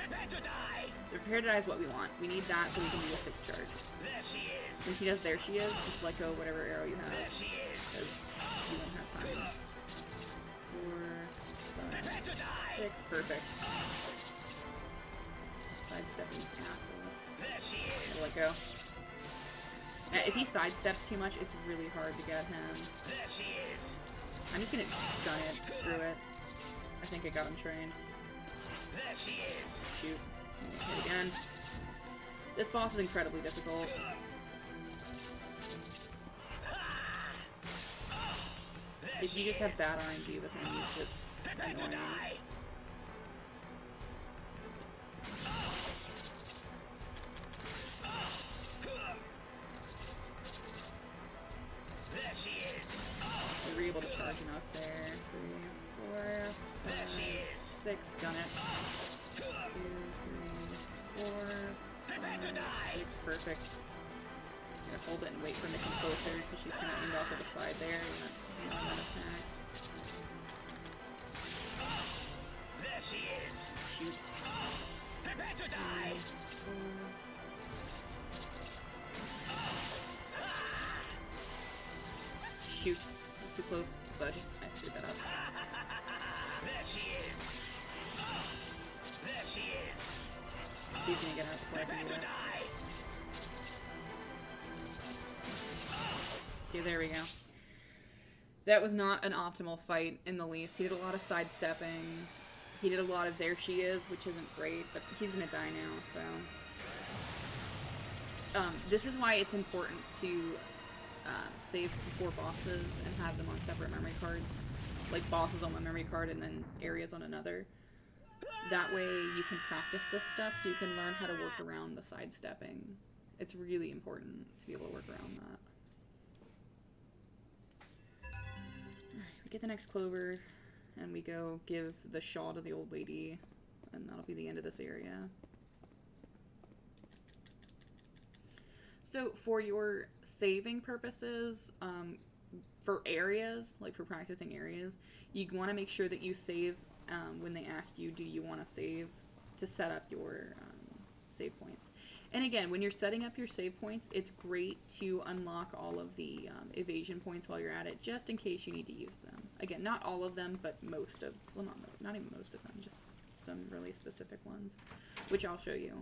The prepare to die is what we want. We need that so we can do a 6 charge. When he does there she is, just let go of whatever arrow you have. Because you won't have time. 4, 5, 6, perfect. Sidestepping asshole. I'll let go. If he sidesteps too much, it's really hard to get him. I'm just gonna gun it. Screw it. I think I got him trained. Shoot. Hit again. This boss is incredibly difficult. If you just have bad RNG with him, he's just annoying. We were able to charge enough there. 3, 4, 5, 6. Gun it. 2, 3, 4, 5, 6. Perfect. I'm gonna hold it and wait for him to come closer because she's kind of aimed off to the side there. You're not gonna attack. There she is. Shoot. Prepare to die. 3, 4. Shoot. That's too close, but I screwed that up. There she is. There she is. He's gonna get out before I can do that. Okay, there we go. That was not an optimal fight in the least. He did a lot of sidestepping. He did a lot of there she is, which isn't great, but he's gonna die now, so. This is why it's important to save before bosses and have them on separate memory cards. Like bosses on one memory card and then areas on another. That way you can practice this stuff so you can learn how to work around the sidestepping. It's really important to be able to work around that. Alright, we get the next clover and we go give the shawl to the old lady, and that'll be the end of this area. So for your saving purposes, for areas, like for practicing areas, you want to make sure that you save when they ask you, do you want to save, to set up your save points. And again, when you're setting up your save points, it's great to unlock all of the evasion points while you're at it, just in case you need to use them. Again, not all of them, but most of, well, not even most of them, just some really specific ones, which I'll show you.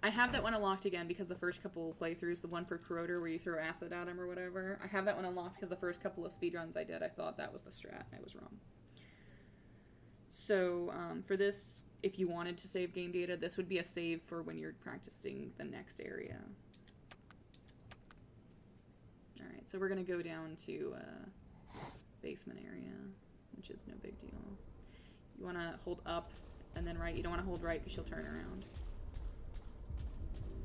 I have that one unlocked again because the first couple of playthroughs, the one for Corroder where you throw acid at him or whatever, I have that one unlocked because the first couple of speedruns I did, I thought that was the strat. I was wrong. So for this, if you wanted to save game data, this would be a save for when you're practicing the next area. Alright, so we're going to go down to basement area, which is no big deal. You want to hold up and then right. You don't want to hold right because she'll turn around.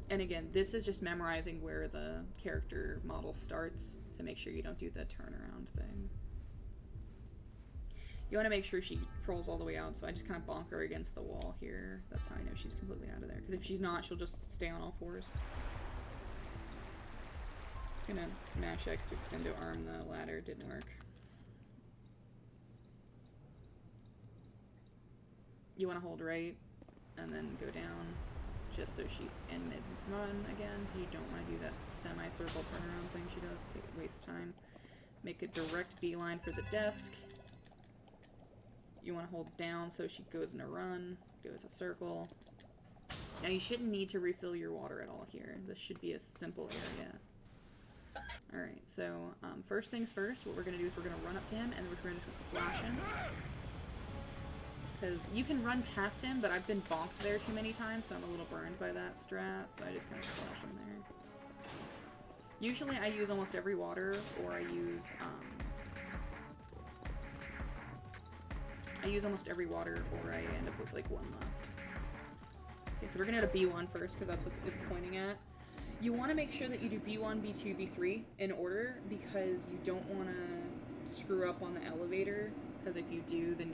And again, this is just memorizing where the character model starts to make sure you don't do the turnaround thing. You want to make sure she crawls all the way out, so I just kind of bonk her against the wall here. That's how I know she's completely out of there. Because if she's not, she'll just stay on all fours. I'm gonna mash X to extend to arm the ladder. Didn't work. You want to hold right and then go down just so she's in mid-run again. You don't want to do that semi-circle turnaround thing she does. Waste time. Make a direct beeline for the desk. You want to hold down so she goes in a run, goes a circle. Now you shouldn't need to refill your water at all here. This should be a simple area. Alright, so first things first, what we're going to do is we're going to run up to him and we're going to splash him. Because you can run past him, but I've been bonked there too many times, so I'm a little burned by that strat, so I just kind of splash him there. Usually I use almost every water, or I use almost every water, or I end up with like one left. Okay, so we're gonna go to B1 first, because that's what it's pointing at. You want to make sure that you do B1, B2, B3 in order, because you don't want to screw up on the elevator, because if you do, then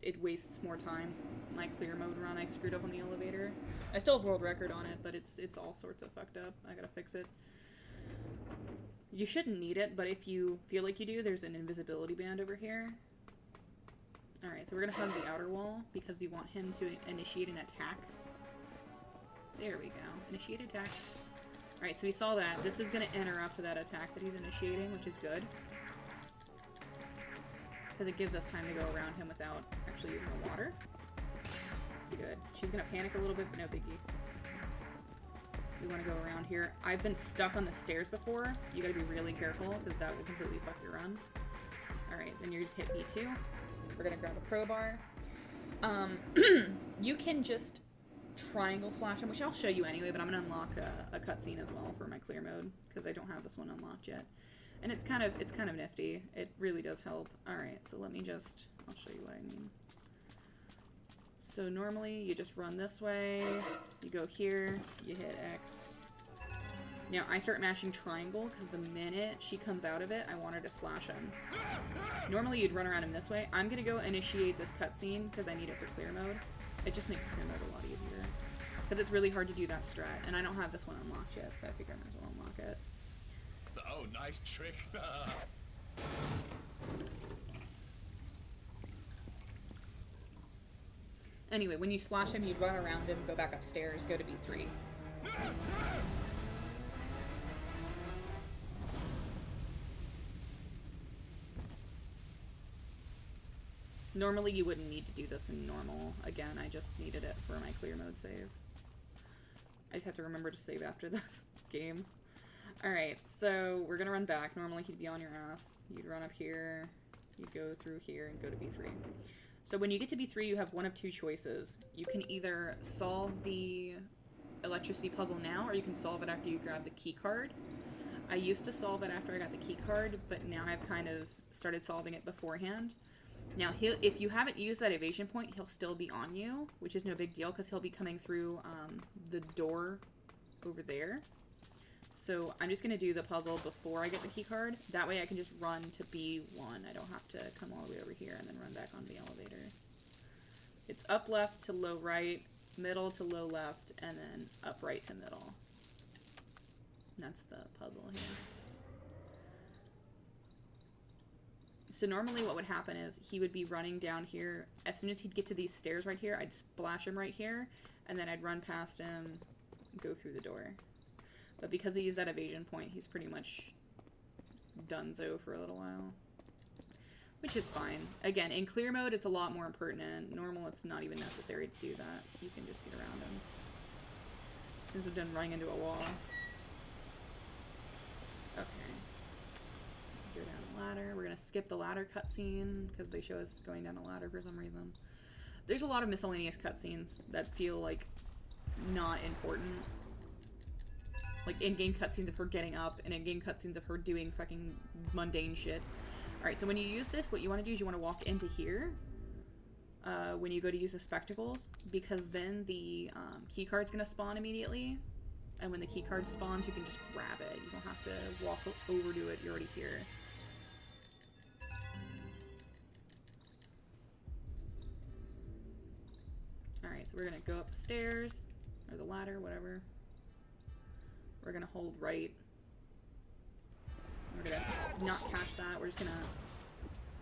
it wastes more time. My clear mode run, I screwed up on the elevator. I still have world record on it, but it's all sorts of fucked up. I gotta fix it. You shouldn't need it, but if you feel like you do, there's an invisibility band over here. Alright, so we're gonna hug the outer wall, because we want him to initiate an attack. There we go. Initiate attack. Alright, so we saw that. This is gonna interrupt that attack that he's initiating, which is good. Because it gives us time to go around him without actually using the water. Good. She's gonna panic a little bit, but no biggie. We want to go around here. I've been stuck on the stairs before. You gotta be really careful, because that will completely fuck your run. Alright, then you hit B2. We're gonna grab a crowbar. You can just triangle slash him, which I'll show you anyway, but I'm gonna unlock a cutscene as well for my clear mode, because I don't have this one unlocked yet. And it's kind of nifty. It really does help. Alright, so let me just, I'll show you what I mean. So normally you just run this way, you go here, you hit X. Now I start mashing triangle because the minute she comes out of it, I want her to splash him. Normally you'd run around him this way. I'm gonna go initiate this cutscene because I need it for clear mode. It just makes clear mode a lot easier. Because it's really hard to do that strat, and I don't have this one unlocked yet, so I figure I might as well unlock it. Oh, nice trick. Anyway, when you splash him, you'd run around him, go back upstairs, go to B3. Normally you wouldn't need to do this in normal. Again, I just needed it for my clear mode save. I just have to remember to save after this game. Alright, so we're gonna run back. Normally he'd be on your ass. You'd run up here, you'd go through here, and go to B3. So when you get to B3, you have one of two choices. You can either solve the electricity puzzle now, or you can solve it after you grab the key card. I used to solve it after I got the key card, but now I've kind of started solving it beforehand. Now, if you haven't used that evasion point, he'll still be on you, which is no big deal, because he'll be coming through the door over there. So I'm just going to do the puzzle before I get the key card. That way I can just run to B1. I don't have to come all the way over here and then run back on the elevator. It's up left to low right, middle to low left, and then up right to middle. That's the puzzle here. So normally what would happen is he would be running down here. As soon as he'd get to these stairs right here, I'd splash him right here, and then I'd run past him, go through the door. But because we use that evasion point, he's pretty much donezo for a little while. Which is fine. Again, in clear mode, it's a lot more impertinent. Normal, it's not even necessary to do that. You can just get around him. Since I've done running into a wall. Okay. Go down the ladder. We're gonna skip the ladder cutscene because they show us going down a ladder for some reason. There's a lot of miscellaneous cutscenes that feel like not important. Like in-game cutscenes of her getting up, and in-game cutscenes of her doing fucking mundane shit. Alright, so when you use this, what you want to do is you want to walk into here when you go to use the spectacles, because then the key card's going to spawn immediately, and when the key card spawns, you can just grab it. You don't have to walk over to it, you're already here. Alright, so we're going to go up the stairs, or the ladder, whatever. We're going to hold right. We're gonna not catch that. We're just gonna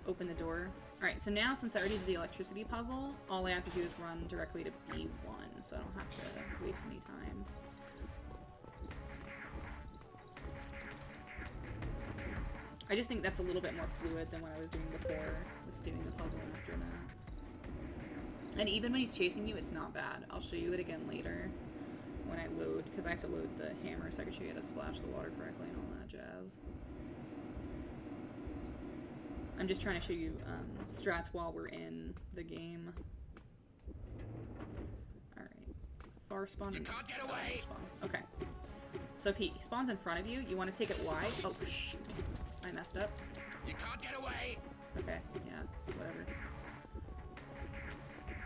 open the door. Alright, so now since I already did the electricity puzzle, all I have to do is run directly to B1, so I don't have to waste any time. I just think that's a little bit more fluid than what I was doing before with doing the puzzle after that. And even when he's chasing you, it's not bad. I'll show you it again later when I load, because I have to load the hammer so I can show you how to splash the water correctly and all that jazz. I'm just trying to show you strats while we're in the game. Alright. Far spawn. You can't get away! Spawn. Okay. So if he spawns in front of you, you want to take it wide. Oh, shoot. I messed up. You can't get away! Okay, yeah, whatever.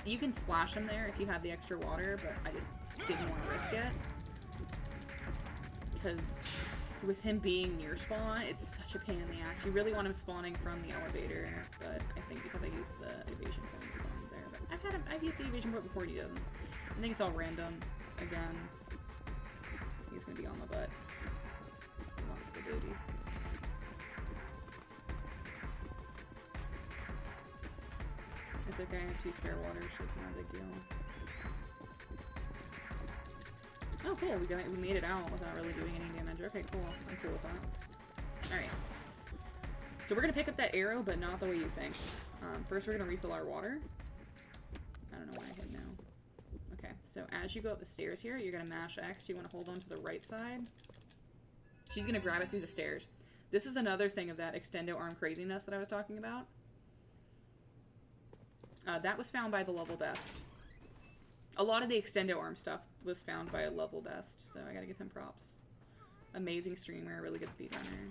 You can splash him there if you have the extra water, but I just didn't want to risk it. Because with him being near spawn, it's such a pain in the ass. You really want him spawning from the elevator, but I think because I used the evasion point, he spawned there. But I've used the evasion point before, he doesn't. I think it's all random. Again, he's gonna be on the butt. Amongst the booty. It's okay, I have 2 spare waters, so it's not a big deal. Oh, cool. We made it out without really doing any damage. Okay, cool. I'm cool with that. Alright. So we're going to pick up that arrow, but not the way you think. First, we're going to refill our water. I don't know why I hit now. Okay, so as you go up the stairs here, you're going to mash X. You want to hold on to the right side. She's going to grab it through the stairs. This is another thing of that extendo arm craziness that I was talking about. That was found by the level best. A lot of the extendo arm stuff was found by a level best, so I gotta give him props. Amazing streamer, really good speedrunner.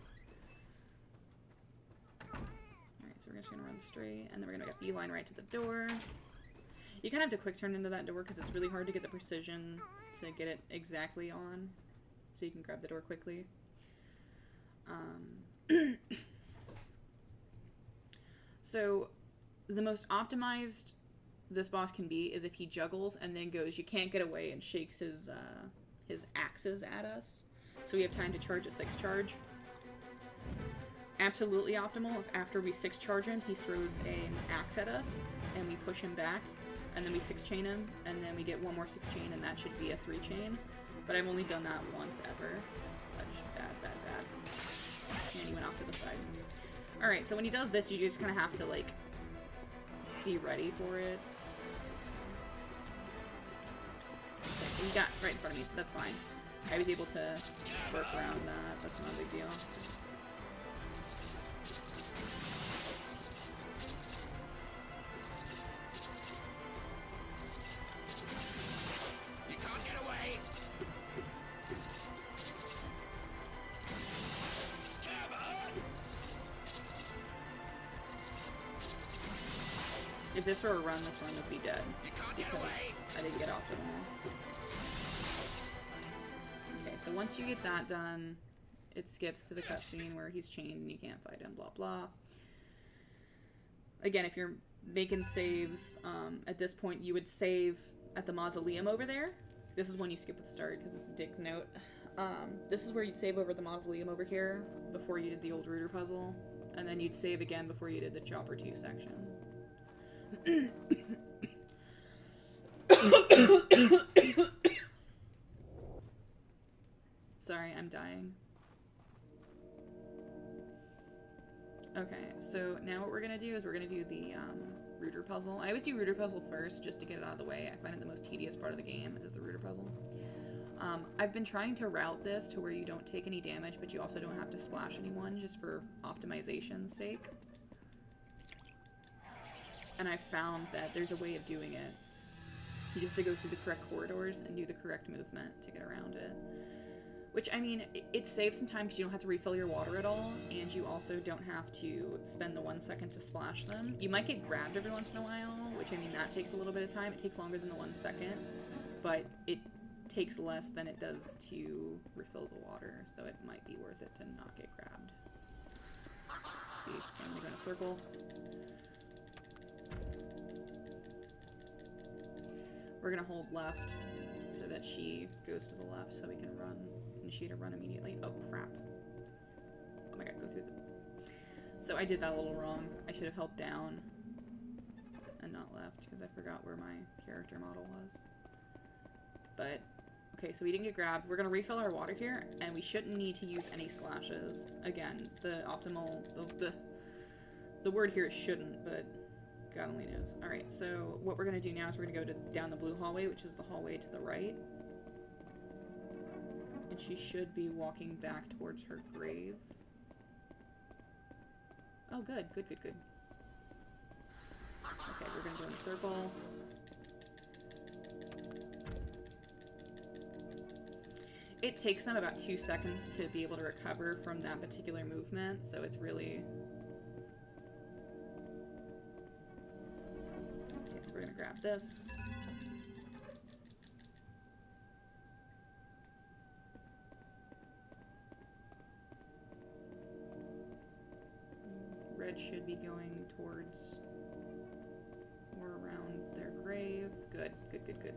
Alright, so we're just gonna run straight, and then we're gonna make a beeline right to the door. You kind of have to quick turn into that door because it's really hard to get the precision to get it exactly on, so you can grab the door quickly. So, the most optimized this boss can be is if he juggles and then goes, you can't get away, and shakes his axes at us. So we have time to charge a 6 charge. Absolutely optimal is after we 6 charge him, he throws an axe at us, and we push him back, and then we 6 chain him, and then we get 1 more 6 chain, and that should be a 3 chain. But I've only done that once ever. Bad. And he went off to the side. Alright, so when he does this, you just kind of have to, like, be ready for it. Okay, so he got right in front of me, so that's fine. I was able to work around that. That's not a big deal. You can't get away! Come on! If this were a run, this run would be dead. You can't get Because away! I didn't get off to them all. Okay, so once you get that done, it skips to the cutscene where he's chained and you can't fight him, blah blah. Again, if you're making saves, at this point you would save at the mausoleum over there. This is when you skip at the start because it's a dick note. This is where you'd save over the mausoleum over here before you did the old rooter puzzle, and then you'd save again before you did the chopper 2 section. Sorry, I'm dying. Okay, so now what we're gonna do is we're gonna do the rooter puzzle. I always do rooter puzzle first just to get it out of the way. I find it the most tedious part of the game is the rooter puzzle. I've been trying to route this to where you don't take any damage, but you also don't have to splash anyone, just for optimization's sake. And I found that there's a way of doing it. You have to go through the correct corridors and do the correct movement to get around it. Which, I mean, it saves some time because you don't have to refill your water at all, and you also don't have to spend the 1 second to splash them. You might get grabbed every once in a while, which, I mean, that takes a little bit of time. It takes longer than the 1 second, but it takes less than it does to refill the water, so it might be worth it to not get grabbed. See, so I'm gonna go in a circle. We're gonna hold left so that she goes to the left so we can run. Initiate a run immediately. Oh, crap. Oh my god, go through the... So I did that a little wrong. I should have held down and not left because I forgot where my character model was. But, okay, so we didn't get grabbed. We're gonna refill our water here, and we shouldn't need to use any splashes. Again, the optimal... The word here is shouldn't, but God only knows. Alright, so what we're gonna do now is we're gonna go down the blue hallway, which is the hallway to the right. And she should be walking back towards her grave. Oh, good, good, good, good. Okay, we're gonna go in a circle. It takes them about 2 seconds to be able to recover from that particular movement, so it's really... Okay, so we're gonna grab this. Red should be going towards or around their grave. Good, good, good, good.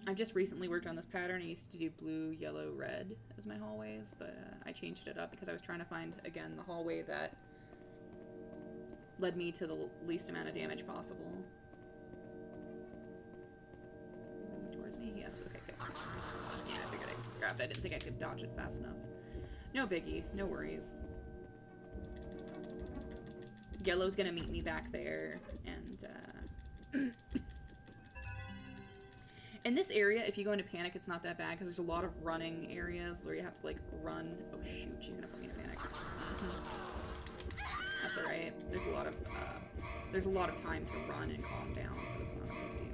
I've just recently worked on this pattern. I used to do blue, yellow, red as my hallways, but I changed it up because I was trying to find, again, the hallway that led me to the least amount of damage possible. Towards me? Yes, okay, good. Yeah, I figured I grabbed it. I didn't think I could dodge it fast enough. No biggie. No worries. Yellow's gonna meet me back there, and, in this area, if you go into panic, it's not that bad, because there's a lot of running areas where you have to, like, run. Oh, shoot, she's gonna put me in a panic. That's alright. There's a lot of time to run and calm down, so it's not a big deal.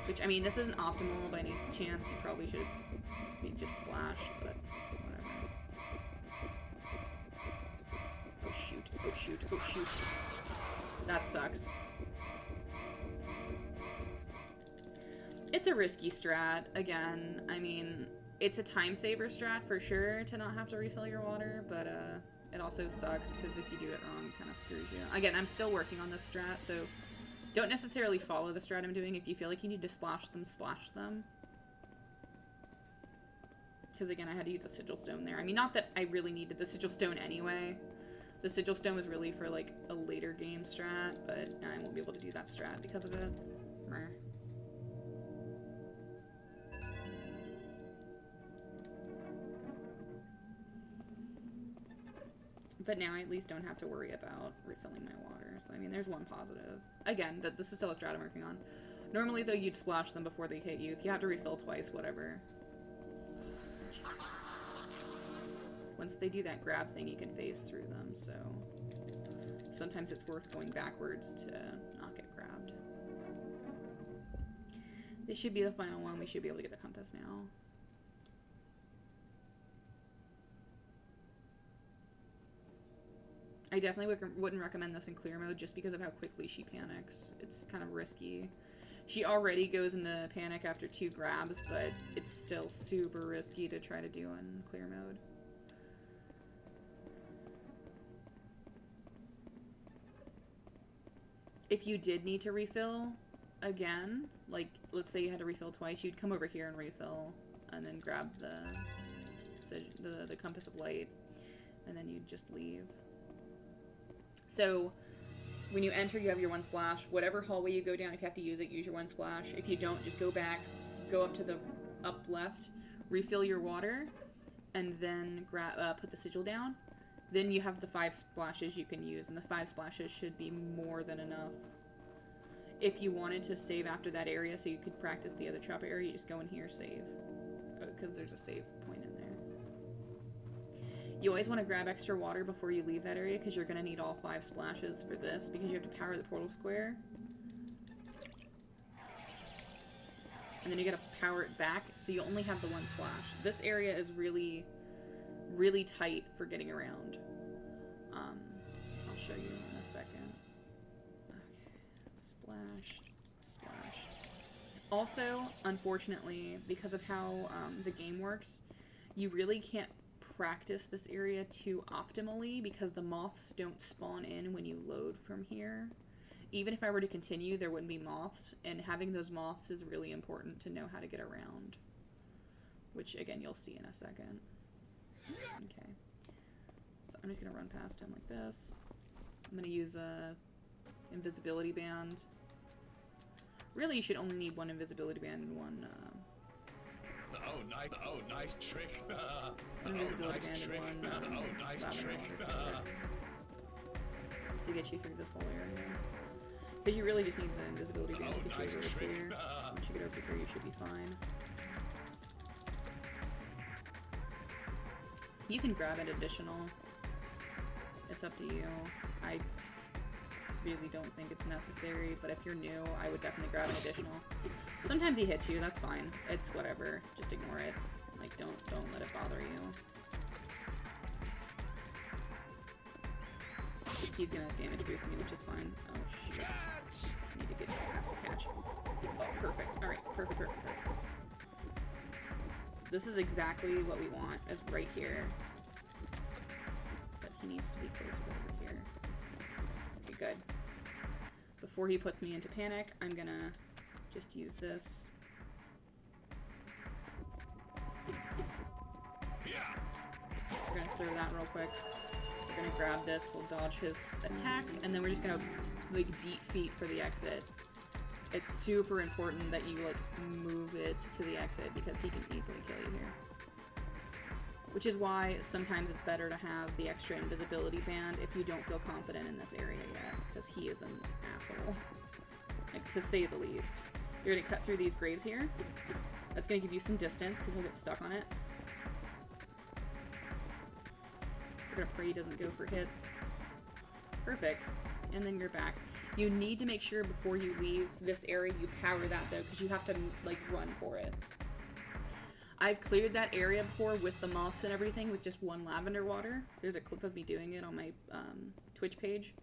Which, I mean, this isn't optimal by any chance. You probably should be just splashed, but whatever. Oh, shoot. Oh, shoot. Oh, shoot. That sucks. It's a risky strat, again. I mean, it's a time saver strat for sure to not have to refill your water, but it also sucks because if you do it wrong, it kind of screws you. Again, I'm still working on this strat, so don't necessarily follow the strat I'm doing. If you feel like you need to splash them, splash them. Because again, I had to use a sigil stone there. I mean, not that I really needed the sigil stone anyway. The sigil stone was really for like a later game strat, but I won't be able to do that strat because of it. Meh. But now I at least don't have to worry about refilling my water. So, I mean, there's one positive. Again, this is still a strat I'm working on. Normally, though, you'd splash them before they hit you. If you have to refill twice, whatever. Once they do that grab thing, you can phase through them, so... Sometimes it's worth going backwards to not get grabbed. This should be the final one. We should be able to get the compass now. I definitely wouldn't recommend this in clear mode just because of how quickly she panics. It's kind of risky. She already goes into panic after 2 grabs, but it's still super risky to try to do in clear mode. if you did need to refill again, like let's say you had to refill twice, you'd come over here and refill, and then grab the compass of light, and then you'd just leave. So when you enter, you have your 1 splash. Whatever hallway you go down, if you have to use it, use your 1 splash. If you don't, just go back, go up to the up left, refill your water, and then put the sigil down. Then you have the 5 splashes you can use, and the 5 splashes should be more than enough. If you wanted to save after that area so you could practice the other trap area, you just go in here, save. Because there's a save point in there. You always want to grab extra water before you leave that area, because you're going to need all 5 splashes for this, because you have to power the portal square. And then you gotta power it back, so you only have the 1 splash. This area is really, really tight for getting around. I'll show you in a second. Okay, splash, splash. Also, unfortunately, because of how the game works, you really can't practice this area too optimally, because the moths don't spawn in when you load from here. Even if I were to continue, there wouldn't be moths, and having those moths is really important to know how to get around. Which, again, you'll see in a second. Okay. So I'm just going to run past him like this. I'm going to use a invisibility band. Really, you should only need 1 invisibility band and 1, nice trick. invisibility band and 1, nice lavender trick. water to get you through this whole area. Because you really just need the invisibility band to get you over here. Once you get over here, you should be fine. You can grab an additional. It's up to you. I really don't think it's necessary, but if you're new, I would definitely grab an additional. Sometimes he hits you, that's fine. It's whatever. Just ignore it. Like, don't let it bother you. He's gonna damage boost me, which is fine. Oh, shit. I need to get past the catch. Oh, perfect. Alright, perfect. This is exactly what we want, is right here. But he needs to be closer over here. Okay, good. Before he puts me into panic, I'm gonna just use this. We're gonna clear that real quick. We're gonna grab this, we'll dodge his attack, and then we're just gonna, like, beat feet for the exit. It's super important that you, like, move it to the exit, because he can easily kill you here. Which is why sometimes it's better to have the extra invisibility band if you don't feel confident in this area yet, because he is an asshole. Like, to say the least. You're gonna cut through these graves here. That's gonna give you some distance, because he'll get stuck on it. We're gonna pray he doesn't go for hits. Perfect. And then you're back. You need to make sure before you leave this area you power that, though, because you have to, like, run for it. I've cleared that area before with the moths and everything with just 1 lavender water. There's a clip of me doing it on my Twitch page.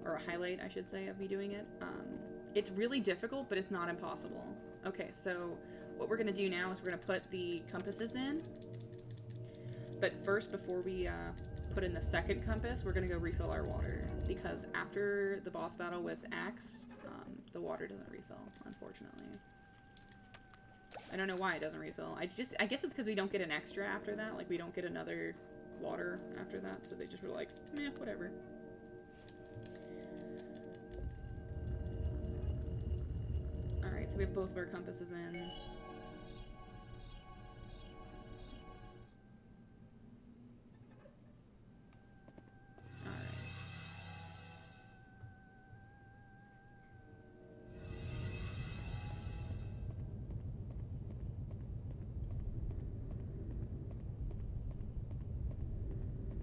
Or a highlight, I should say, of me doing it. It's really difficult, but it's not impossible. Okay, so what we're going to do now is we're going to put the compasses in. But first, before we put in the second compass, we're going to go refill our water. Because after the boss battle with Axe, the water doesn't refill, unfortunately. I don't know why it doesn't refill. I guess it's because we don't get an extra after that. Like, we don't get another water after that. So they just were like, meh, whatever. Alright, so we have both of our compasses in.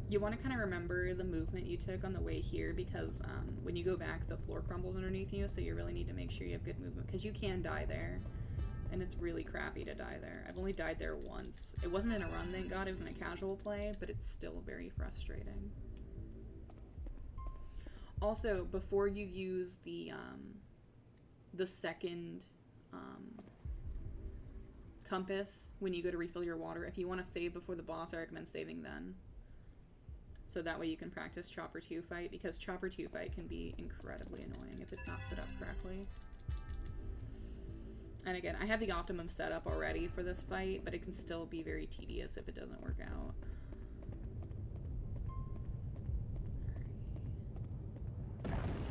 You want to kind of remember the movement you took on the way here, because when you go back, the floor crumbles underneath you, so you really need to make sure you have good movement, because you can die there, and it's really crappy to die there. I've only died there once. It wasn't in a run, thank God, it was in a casual play, but it's still very frustrating. Also, before you use the second compass, when you go to refill your water, if you want to save before the boss, I recommend saving then. So that way you can practice Chopper 2 fight, because Chopper 2 fight can be incredibly annoying if it's not set up correctly. And again, I have the optimum setup already for this fight, but it can still be very tedious if it doesn't work out. Cutscene.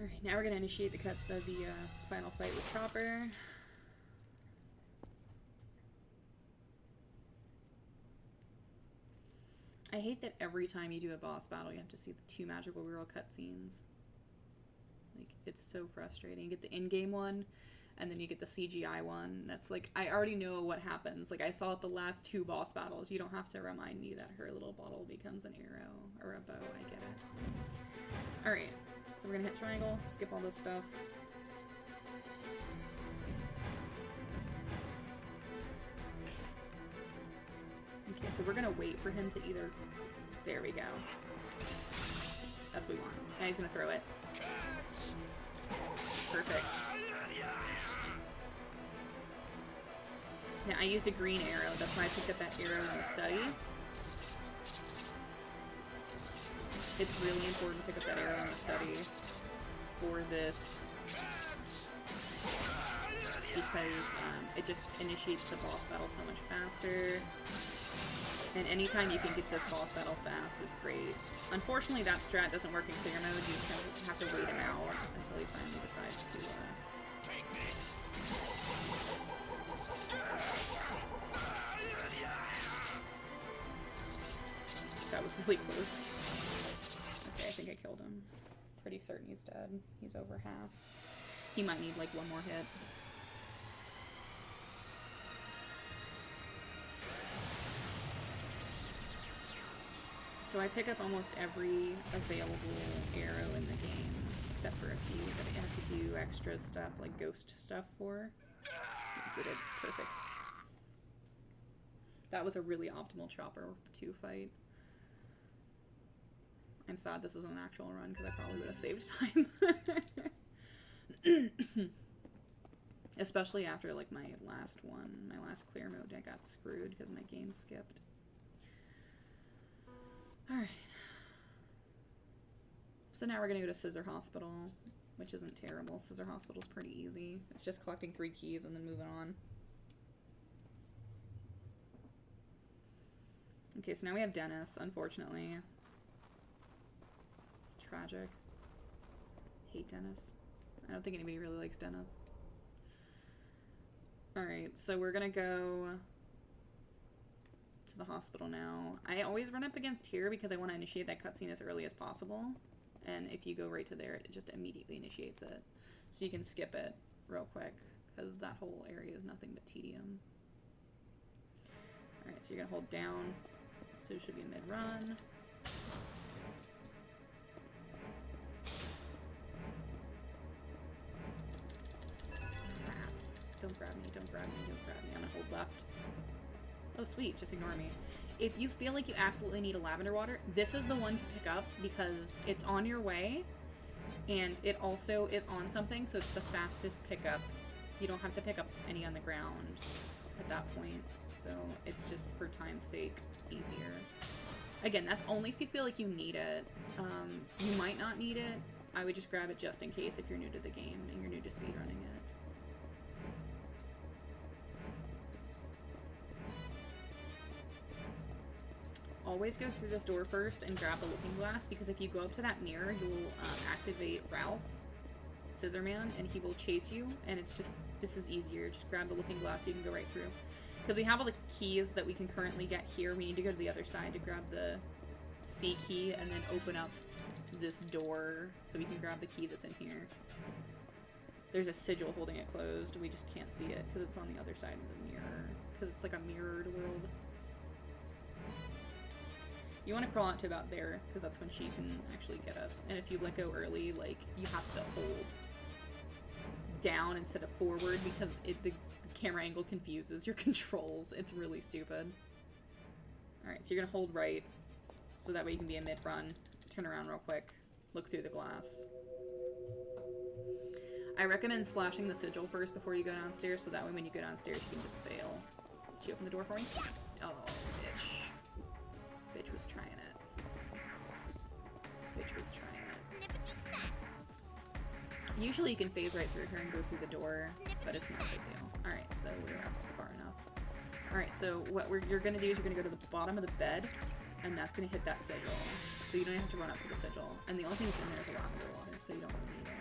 Alright, now we're gonna initiate the final fight with Chopper. I hate that every time you do a boss battle, you have to see the 2 magical girl cutscenes. Like, it's so frustrating. You get the in-game one, and then you get the CGI one. That's like, I already know what happens. Like, I saw it the last 2 boss battles. You don't have to remind me that her little bottle becomes an arrow or a bow. I get it. Alright. So we're gonna hit triangle, skip all this stuff. Okay, so we're gonna wait for him to either... There we go. That's what we want. Now he's gonna throw it. Perfect. Now I used a green arrow. That's why I picked up that arrow in the study. It's really important to pick up that arrow in the study for this, because it just initiates the boss battle so much faster, and anytime you can get this boss battle fast is great. Unfortunately, that strat doesn't work in clear mode. You just have to wait him out until he finally decides to That was really close. Okay, I think I killed him. Pretty certain he's dead. He's over half. He might need like 1 more hit. So I pick up almost every available arrow in the game, except for a few that I have to do extra stuff, like ghost stuff for. Did it perfect. That was a really optimal Chopper 2 fight. I'm sad this isn't an actual run, because I probably would have saved time. Especially after, like, my last clear mode, I got screwed because my game skipped. Alright. So now we're gonna go to Scissor Hospital, which isn't terrible. Scissor Hospital's pretty easy. It's just collecting 3 keys and then moving on. Okay, so now we have Dennis, unfortunately. It's tragic. Hate Dennis. I don't think anybody really likes Dennis. Alright, so we're gonna go to the hospital now. I always run up against here because I want to initiate that cutscene as early as possible. And if you go right to there, it just immediately initiates it. So you can skip it real quick, because that whole area is nothing but tedium. Alright, so you're gonna hold down. So it should be a mid-run. Crap. Don't grab me, don't grab me, don't grab me. I'm gonna hold left. Oh, sweet, just ignore me. If you feel like you absolutely need a lavender water, this is the one to pick up because it's on your way and it also is on something, so it's the fastest pickup. You don't have to pick up any on the ground at that point, so it's just for time's sake easier. Again, that's only if you feel like you need it. You might not need it. I would just grab it just in case if you're new to the game and you're new to speedrunning it. Always go through this door first and grab the looking glass, because if you go up to that mirror, you will activate Ralph, Scissorman, and he will chase you, and it's just, this is easier. Just grab the looking glass so you can go right through. Because we have all the keys that we can currently get here. We need to go to the other side to grab the C key and then open up this door so we can grab the key that's in here. There's a sigil holding it closed. We just can't see it because it's on the other side of the mirror. Because it's like a mirrored world. You want to crawl out to about there, because that's when she can actually get up. And if you let go early, like, you have to hold down instead of forward because the camera angle confuses your controls. It's really stupid. Alright, so you're gonna hold right, so that way you can be a mid-run. Turn around real quick. Look through the glass. I recommend splashing the sigil first before you go downstairs, so that way when you go downstairs you can just bail. Did she open the door for me? Oh, bitch. Bitch was trying it. Bitch was trying it. Usually you can phase right through her and go through the door, but it's not a big deal. Alright, so we're up far enough. Alright, so what you're gonna do is you're gonna go to the bottom of the bed, and that's gonna hit that sigil. So you don't have to run up to the sigil. And the only thing that's in there is a lavender water, so you don't really need it.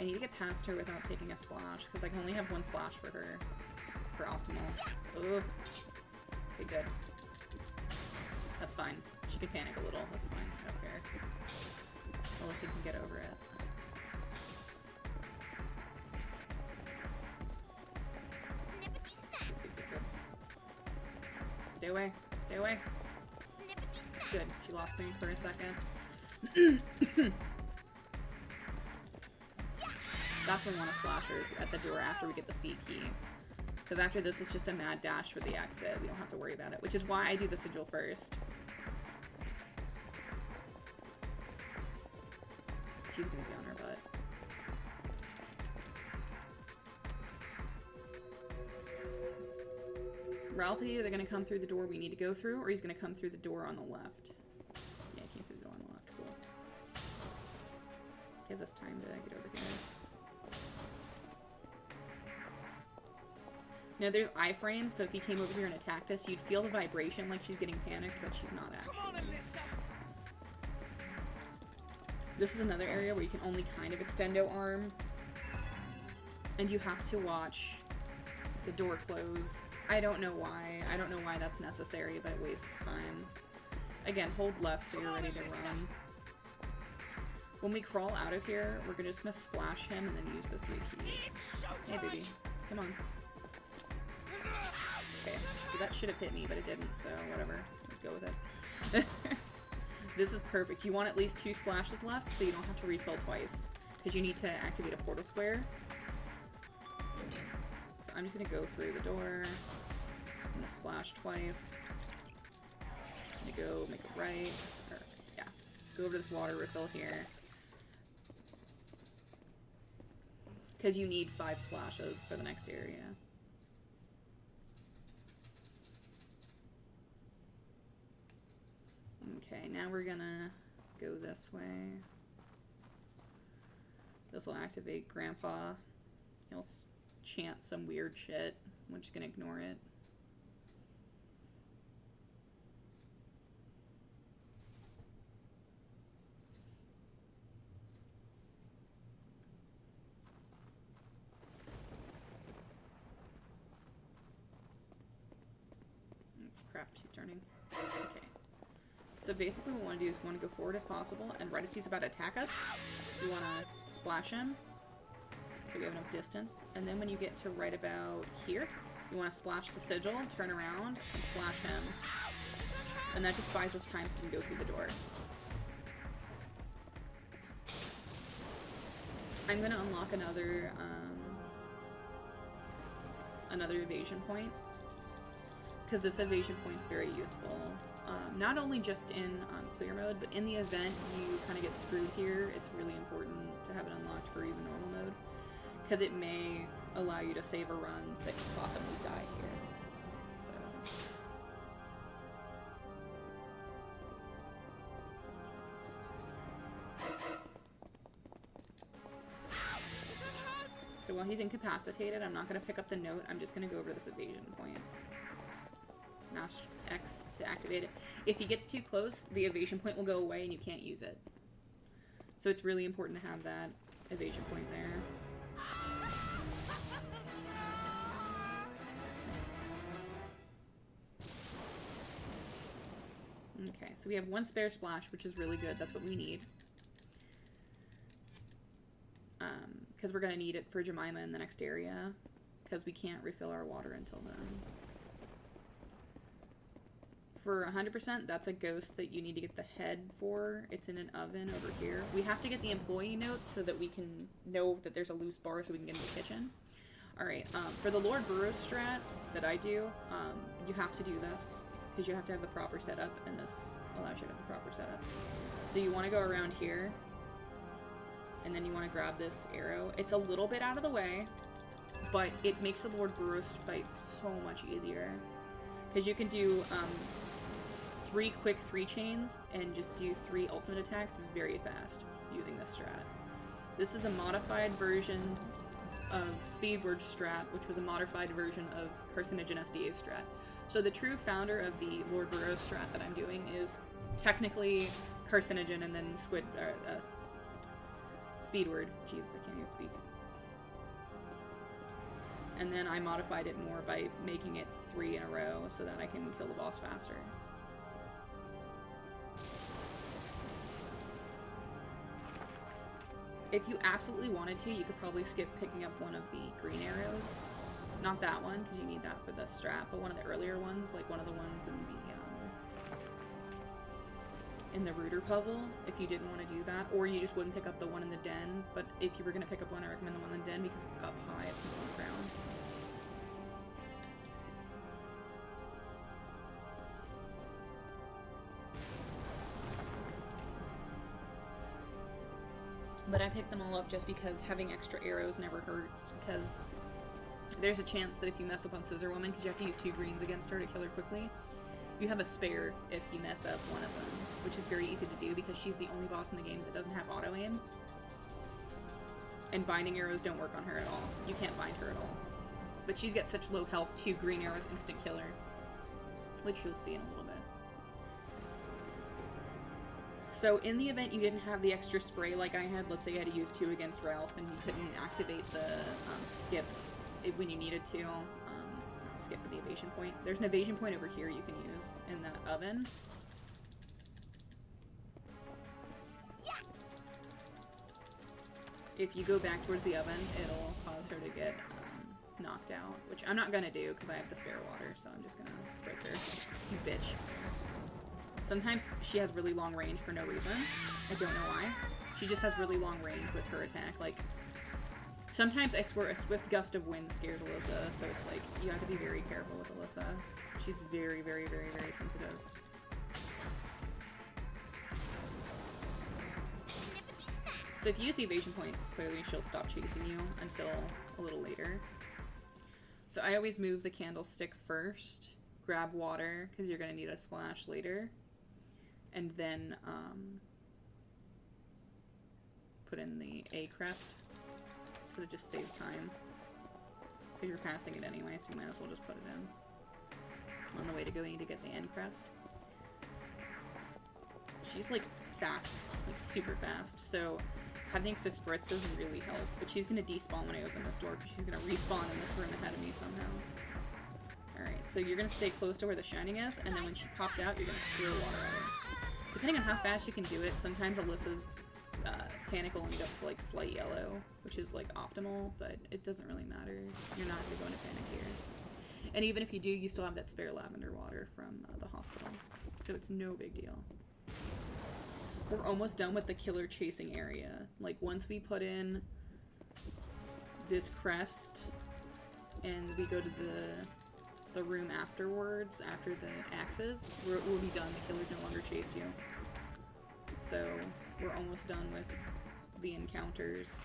I need to get past her without taking a splash, because I can only have one splash for her. For optimal. Ugh. Okay, good. That's fine. She can panic a little. That's fine. I don't care. Alyssa can get over it. Good. Stay away. Stay away. Good. She lost me for a second. That's when we want to splash her, at the door after we get the C key. Because after this, it's just a mad dash for the exit. We don't have to worry about it, which is why I do the sigil first. She's gonna be on her butt. Ralphie either gonna come through the door we need to go through, or he's gonna come through the door on the left. Yeah, he came through the door on the left. Cool. Gives us time to get over here. Now there's iframes, so if he came over here and attacked us, you'd feel the vibration like she's getting panicked, but she's not actually. This is another area where you can only kind of extendo arm. And you have to watch the door close. I don't know why. I don't know why that's necessary, but it wastes time. Again, hold left so you're ready to run. When we crawl out of here, we're just gonna splash him and then use the 3 keys. Hey, baby. Come on. Okay, so that should have hit me, but it didn't, so whatever. Let's go with it. This is perfect. You want at least 2 splashes left, so you don't have to refill twice. Because you need to activate a portal square. So I'm just going to go through the door. I'm going to splash twice. I'm going to go make it right. Or, yeah. Go over to this water refill here. Because you need 5 splashes for the next area. Okay, now we're gonna go this way. This will activate Grandpa. He'll chant some weird shit. We're just gonna ignore it. Crap, she's turning. Okay. So basically what we want to do is we want to go forward as possible, and right as he's about to attack us, we want to splash him, so we have enough distance. And then when you get to right about here, you want to splash the sigil, turn around, and splash him. And that just buys us time so we can go through the door. I'm going to unlock another evasion point, because this evasion point is very useful. Not only just in clear mode, but in the event you kind of get screwed here, it's really important to have it unlocked for even normal mode, because it may allow you to save a run that could possibly die here. So while he's incapacitated, I'm not going to pick up the note, I'm just going to go over to this evasion point. Mash X to activate it. If he gets too close, the evasion point will go away and you can't use it. So it's really important to have that evasion point there. Okay, so we have 1 spare splash, which is really good. That's what we need. Because we're going to need it for Jemima in the next area, because we can't refill our water until then. For 100%, that's a ghost that you need to get the head for. It's in an oven over here. We have to get the employee notes so that we can know that there's a loose bar so we can get in the kitchen. Alright, for the Lord Burrows strat that I do, you have to do this, because you have to have the proper setup, and this allows you to have the proper setup. So you want to go around here, and then you want to grab this arrow. It's a little bit out of the way, but it makes the Lord Burrows fight so much easier. Because you can do 3 quick 3 chains and just do 3 ultimate attacks very fast using this strat. This is a modified version of Speedrun strat, which was a modified version of Carcinogen SDA strat. So the true founder of the Lord Burrows strat that I'm doing is technically Carcinogen and then Speedward. Jeez, I can't even speak. And then I modified it more by making it 3 in a row so that I can kill the boss faster. If you absolutely wanted to, you could probably skip picking up one of the green arrows. Not that one, because you need that for the strat, but one of the earlier ones, like one of the ones in the Rooter puzzle, if you didn't want to do that. Or you just wouldn't pick up the one in the den, but if you were going to pick up one, I recommend the one in the den because it's up high, it's not on the ground. But I picked them all up just because having extra arrows never hurts, because there's a chance that if you mess up on Scissor Woman, because you have to use 2 greens against her to kill her quickly, you have a spare if you mess up one of them, which is very easy to do because she's the only boss in the game that doesn't have auto-aim. And binding arrows don't work on her at all. You can't bind her at all. But she's got such low health, 2 green arrows instant kill her, which you'll see in a little bit. So in the event you didn't have the extra spray like I had, let's say you had to use 2 against Ralph and you couldn't activate the skip when you needed to, not skip but the evasion point. There's an evasion point over here you can use in that oven. If you go back towards the oven, it'll cause her to get knocked out, which I'm not gonna do because I have the spare water, so I'm just gonna spritz her. You bitch. Sometimes she has really long range for no reason. I don't know why. She just has really long range with her attack. Like, sometimes I swear a swift gust of wind scares Alyssa, so it's like, you have to be very careful with Alyssa. She's very, very, very, very sensitive. So if you use the evasion point, clearly she'll stop chasing you until a little later. So I always move the candlestick first, grab water, because you're going to need a splash later, and then put in the A crest, because it just saves time. Because you're passing it anyway, so you might as well just put it in. On the way to going to get the N crest. She's like fast, like super fast, so having extra spritzes really help. But she's going to despawn when I open this door, because she's going to respawn in this room ahead of me somehow. Alright, so you're going to stay close to where the shining is, and then when she pops out, you're going to throw water at her. Depending on how fast you can do it, sometimes Alyssa's panic will end up to like slight yellow, which is like optimal, but it doesn't really matter. You're not going to go into panic here. And even if you do, you still have that spare lavender water from the hospital, so it's no big deal. We're almost done with the killer chasing area. Like, once we put in this crest and we go to the room afterwards, after the axes, we'll be done. The killers no longer chase you. So we're almost done with the encounters.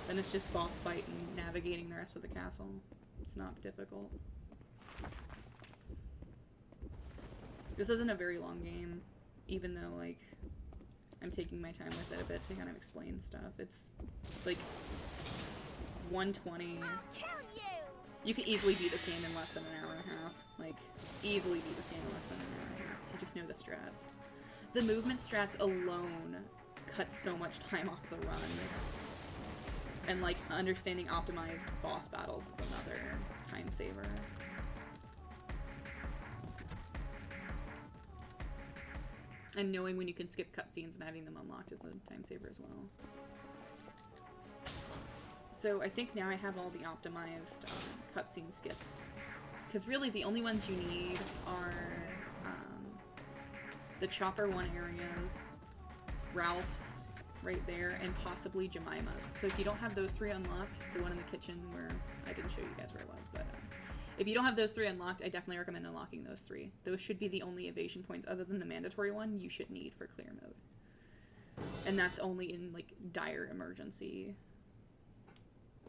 Then it's just boss fight and navigating the rest of the castle. It's not difficult. This isn't a very long game, even though, like, I'm taking my time with it a bit to kind of explain stuff. It's like 120. You can easily beat this game in less than an hour and a half. Like, easily beat this game in less than an hour and a half. You just know the strats. The movement strats alone cut so much time off the run. And, like, understanding optimized boss battles is another time saver. And knowing when you can skip cutscenes and having them unlocked is a time saver as well. So I think now I have all the optimized cutscene skits. Because really the only ones you need are the Chopper 1 areas, Ralph's right there, and possibly Jemima's. So if you don't have those 3 unlocked, the one in the kitchen where I didn't show you guys where it was, but if you don't have those 3 unlocked, I definitely recommend unlocking those 3. Those should be the only evasion points other than the mandatory one you should need for clear mode. And that's only in, like, dire emergency.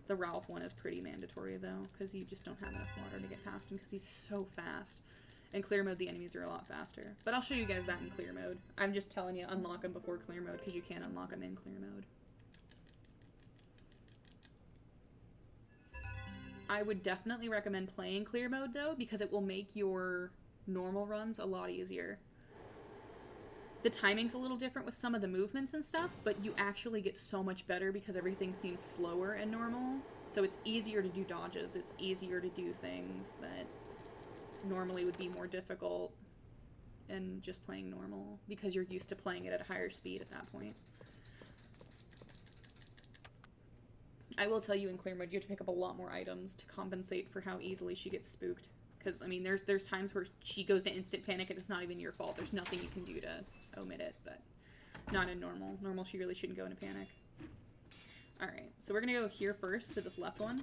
The Ralph one is pretty mandatory, though, because you just don't have enough water to get past him because he's so fast. In clear mode, the enemies are a lot faster. But I'll show you guys that in clear mode. I'm just telling you, unlock them before clear mode, because you can't unlock them in clear mode. I would definitely recommend playing clear mode, though, because it will make your normal runs a lot easier. The timing's a little different with some of the movements and stuff, but you actually get so much better because everything seems slower and normal. So it's easier to do dodges. It's easier to do things that normally would be more difficult and just playing normal because you're used to playing it at a higher speed at that point. I will tell you in clear mode you have to pick up a lot more items to compensate for how easily she gets spooked. Because, I mean, there's times where she goes to instant panic and it's not even your fault. There's nothing you can do to omit it, but not in normal. Normal, she really shouldn't go into panic. Alright, so we're going to go here first to this left one.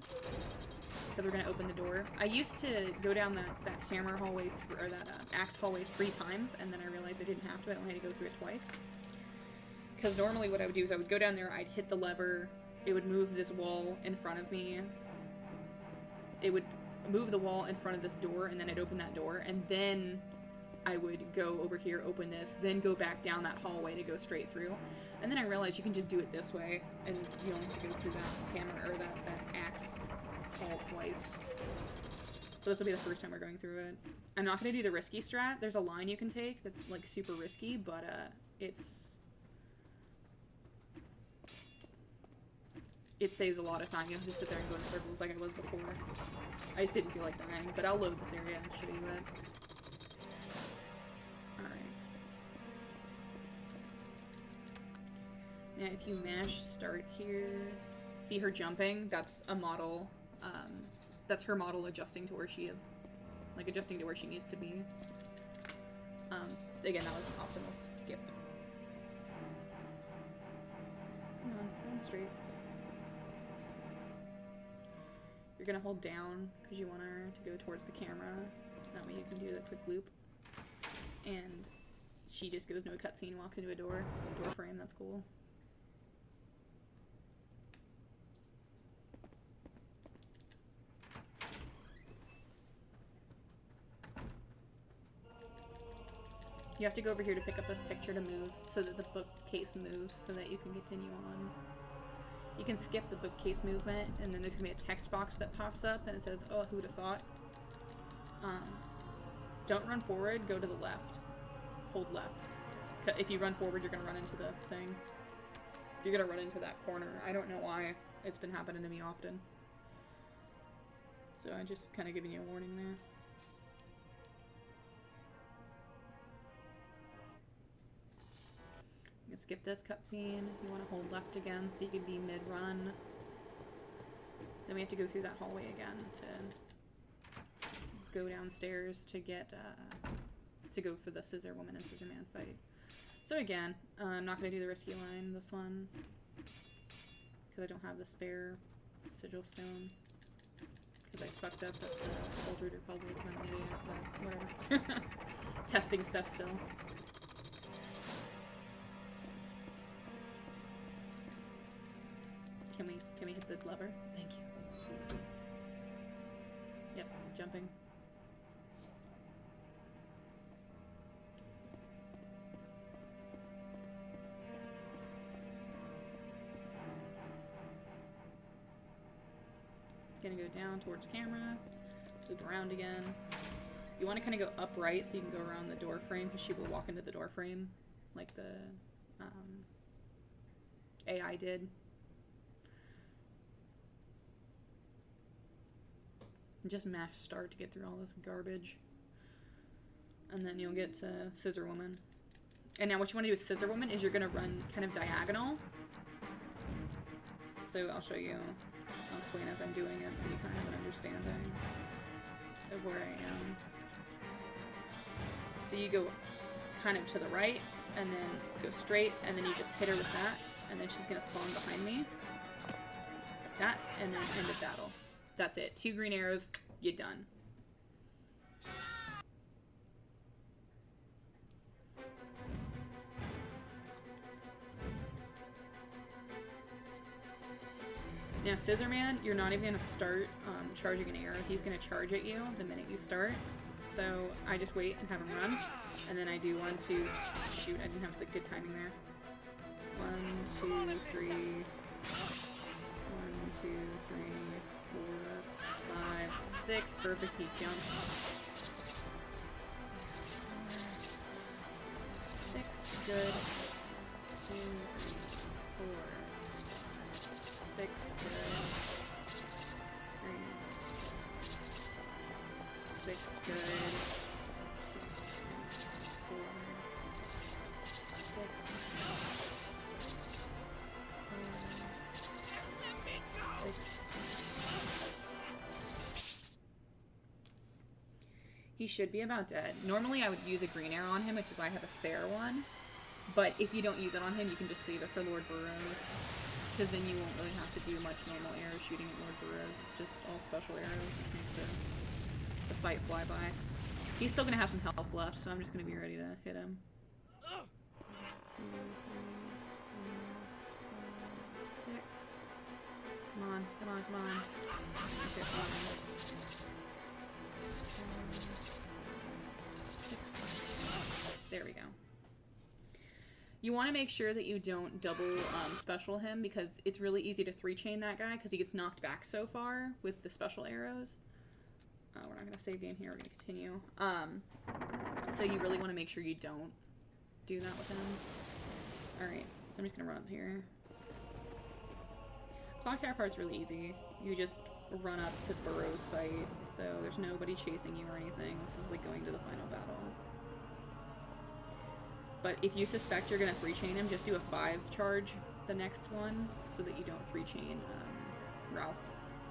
Because we're going to open the door. I used to go down that hammer hallway, or that axe hallway 3 times, and then I realized I didn't have to. I only had to go through it twice. Because normally what I would do is I would go down there, I'd hit the lever, it would move this wall in front of me. It would move the wall in front of this door, and then I'd open that door, and then I would go over here, open this, then go back down that hallway to go straight through. And then I realized you can just do it this way, and you don't have to go through that hammer, or that axe hall twice. So this will be the first time we're going through it. I'm not going to do the risky strat. There's a line you can take that's, like, super risky, but, it saves a lot of time. You don't have to sit there and go in circles like I was before. I just didn't feel like dying, but I'll load this area and show you it. Alright. Now if you mash start here, see her jumping? That's a model. That's her model adjusting to where she is. Like, adjusting to where she needs to be. Again, that was an optimal skip. Come on straight. You're gonna hold down because you want her to go towards the camera. That way you can do the quick loop. And she just goes into a cutscene, walks into a door frame. That's cool. You have to go over here to pick up this picture to move so that the bookcase moves so that you can continue on. You can skip the bookcase movement, and then there's gonna be a text box that pops up, and it says, "Oh, who'd have thought?" Don't run forward. Go to the left. Hold left. If you run forward, you're gonna run into the thing. You're gonna run into that corner. I don't know why. It's been happening to me often. So I'm just kind of giving you a warning there. You can skip this cutscene. You want to hold left again so you can be mid-run. Then we have to go through that hallway again to go downstairs to get, to go for the Scissor Woman and Scissor Man fight. So again, I'm not going to do the risky line, this one, because I don't have the spare sigil stone. Because I fucked up at the Old Rooter puzzle because I'm an idiot, but whatever. Testing stuff still. Can we hit the lever? Thank you. Yep, jumping. Gonna go down towards camera, loop around again. You want to kind of go upright so you can go around the door frame because she will walk into the door frame like the AI did. Just mash start to get through all this garbage. And then you'll get to Scissor Woman. And now what you want to do with Scissor Woman is you're going to run kind of diagonal. So I'll show you. I'll explain as I'm doing it so you kind of have an understanding of where I am. So you go kind of to the right, and then go straight, and then you just hit her with that, and then she's gonna spawn behind me. Like that, and then end of battle. That's it. 2 green arrows, you're done. Now, Scissorman, you're not even gonna start charging an arrow. He's gonna charge at you the minute you start. So I just wait and have him run, and then I do 1, 2, shoot, I didn't have the good timing there. 1, 2, 3, 1, 2, 3, 4, 5, 6, perfect, he jumped. 6, good. 2, 3, 4, 6, good. 3, 6, good. 2, 4, 6, 6. He should be about dead. Normally I would use a green arrow on him, which is why I have a spare one. But if you don't use it on him, you can just save it for Lord Burrows. Because then you won't really have to do much normal arrow shooting at Lord Burrows. It's just all special arrows, which makes the fight fly by. He's still going to have some health left, so I'm just going to be ready to hit him. 1, 2, 3, 4, 5, 6. Come on, come on, come on. Okay, fine. 6. There we go. You want to make sure that you don't double special him, because it's really easy to 3-chain that guy because he gets knocked back so far with the special arrows. We're not going to save game here, we're going to continue. So you really want to make sure you don't do that with him. Alright, so I'm just going to run up here. Clock tower part's really easy. You just run up to Burrow's fight, so there's nobody chasing you or anything. This is like going to the final battle. But if you suspect you're going to 3-chain him, just do a 5 charge the next one so that you don't 3-chain Ralph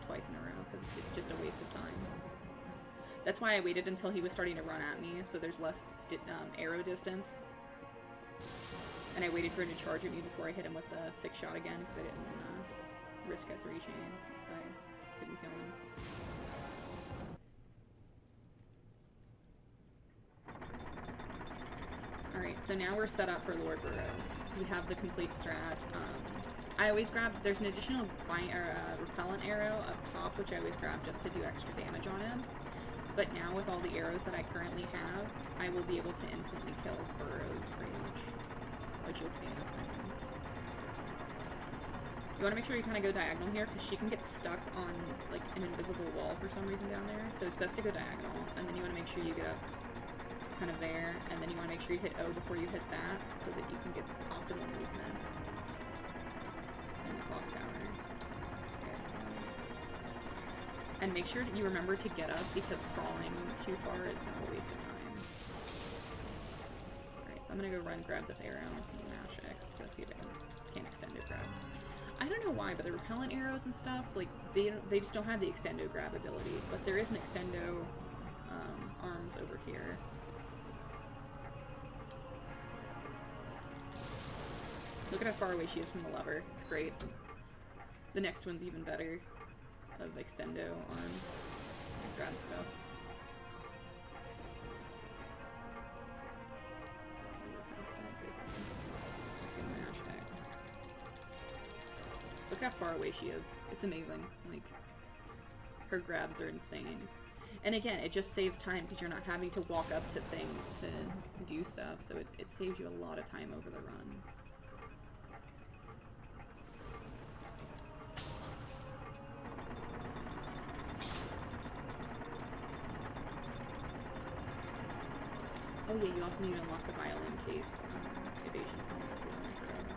twice in a row, because it's just a waste of time. That's why I waited until he was starting to run at me, so there's less arrow distance. And I waited for him to charge at me before I hit him with the 6 shot again, because I didn't want to risk a 3-chain if I couldn't kill him. Alright, so now we're set up for Lord Burrows. We have the complete strat. I always grab, there's an additional repellent arrow up top, which I always grab just to do extra damage on him. But now with all the arrows that I currently have, I will be able to instantly kill Burrows pretty much, which you'll see in a second. You want to make sure you kind of go diagonal here, because she can get stuck on like an invisible wall for some reason down there, so it's best to go diagonal, and then you want to make sure you get up kind of there, and then you want to make sure you hit O before you hit that, so that you can get optimal movement in the clock tower. There we go. And make sure you remember to get up, because crawling too far is kind of a waste of time. Alright, so I'm gonna go run grab this arrow and mash X to see if I can extendo grab. I don't know why, but the repellent arrows and stuff, like, they just don't have the extendo grab abilities, but there is an extendo arms over here. Look at how far away she is from the lever. It's great. The next one's even better, of extendo arms to grab stuff. Look how far away she is. It's amazing. Like, her grabs are insane. And again, it just saves time because you're not having to walk up to things to do stuff, so it saves you a lot of time over the run. Oh yeah, you also need to unlock the violin case evasion point. That's the other one I forgot about.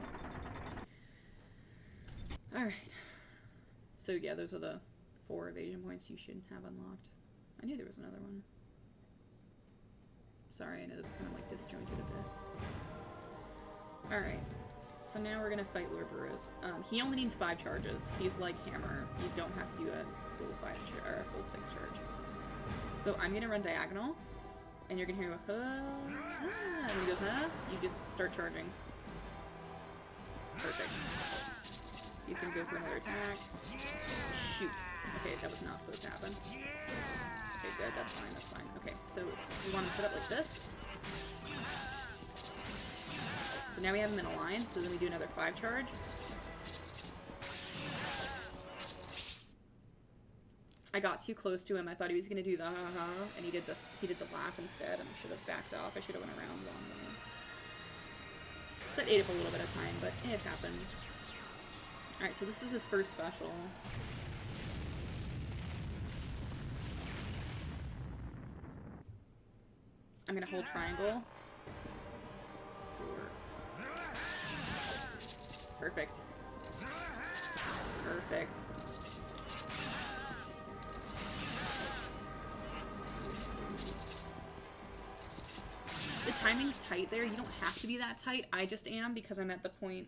Alright. So yeah, those are the 4 evasion points you should have unlocked. I knew there was another one. Sorry, I know that's kind of like disjointed a bit. Alright. So now we're gonna fight Lord Burrows. He only needs 5 charges. He's like Hammer. You don't have to do a full 5 or a full 6 charge. So I'm gonna run diagonal. And you're gonna hear him go, and when he goes, huh? You just start charging. Perfect. He's gonna go for another attack. Shoot. Okay, that was not supposed to happen. Okay, good, that's fine, that's fine. Okay, so we want to set up like this. So now we have him in a line, so then we do another 5 charge. I got too close to him. I thought he was gonna do the ha-ha, and he did this. He did the laugh instead, and I should have backed off. I should have went around long ways. So that ate up a little bit of time, but it happens. Alright, so this is his first special. I'm gonna hold triangle. Perfect. Perfect. The timing's tight there. You don't have to be that tight. I just am because I'm at the point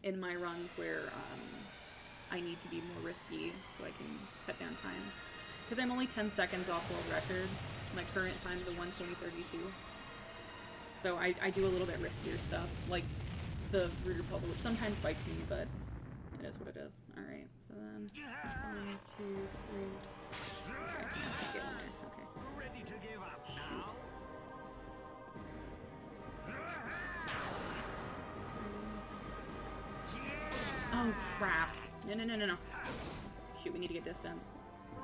in my runs where I need to be more risky so I can cut down time. Because I'm only 10 seconds off world record. My current time is a 1:20:32. So I do a little bit riskier stuff, like the rooter puzzle, which sometimes bites me, but it is what it is. Alright, so then 1, 2, 3. Okay, I can't get in there. Okay. Ready to give up Shoot. Oh crap. No. Shoot, we need to get distance.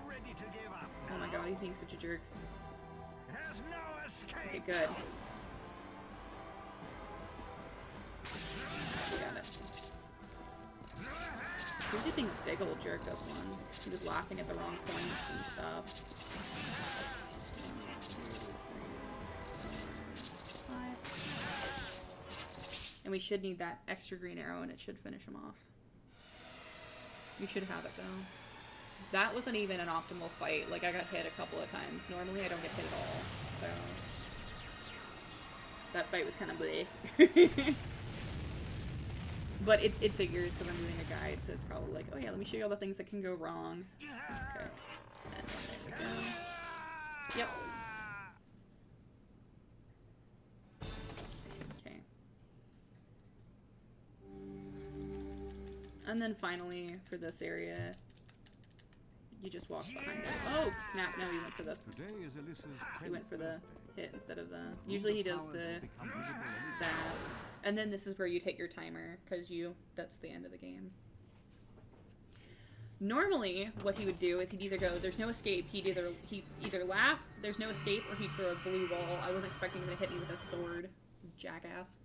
Ready to give up Oh my god, he's being such a jerk. There's no escape. Okay, good. We got it. He was just being a big old jerk, this one. He was laughing at the wrong points and stuff. 1, 2, 3, 4, 5. And we should need that extra green arrow and it should finish him off. You should have it though. That wasn't even an optimal fight. Like, I got hit a couple of times. Normally I don't get hit at all, so... That fight was kind of bleh. But it figures because I'm doing a guide, so it's probably like, oh yeah, let me show you all the things that can go wrong. Okay. And then there we go. Yep. Okay. And then finally, for this area, you just walk behind it. Oh, snap, no, he went for the... He went for the hit instead of the... Usually he does the... that. And then this is where you'd hit your timer, because that's the end of the game. Normally, what he would do is he'd either go, there's no escape, he'd either laugh, there's no escape, or he'd throw a blue ball. I wasn't expecting him to hit me with a sword. Jackass.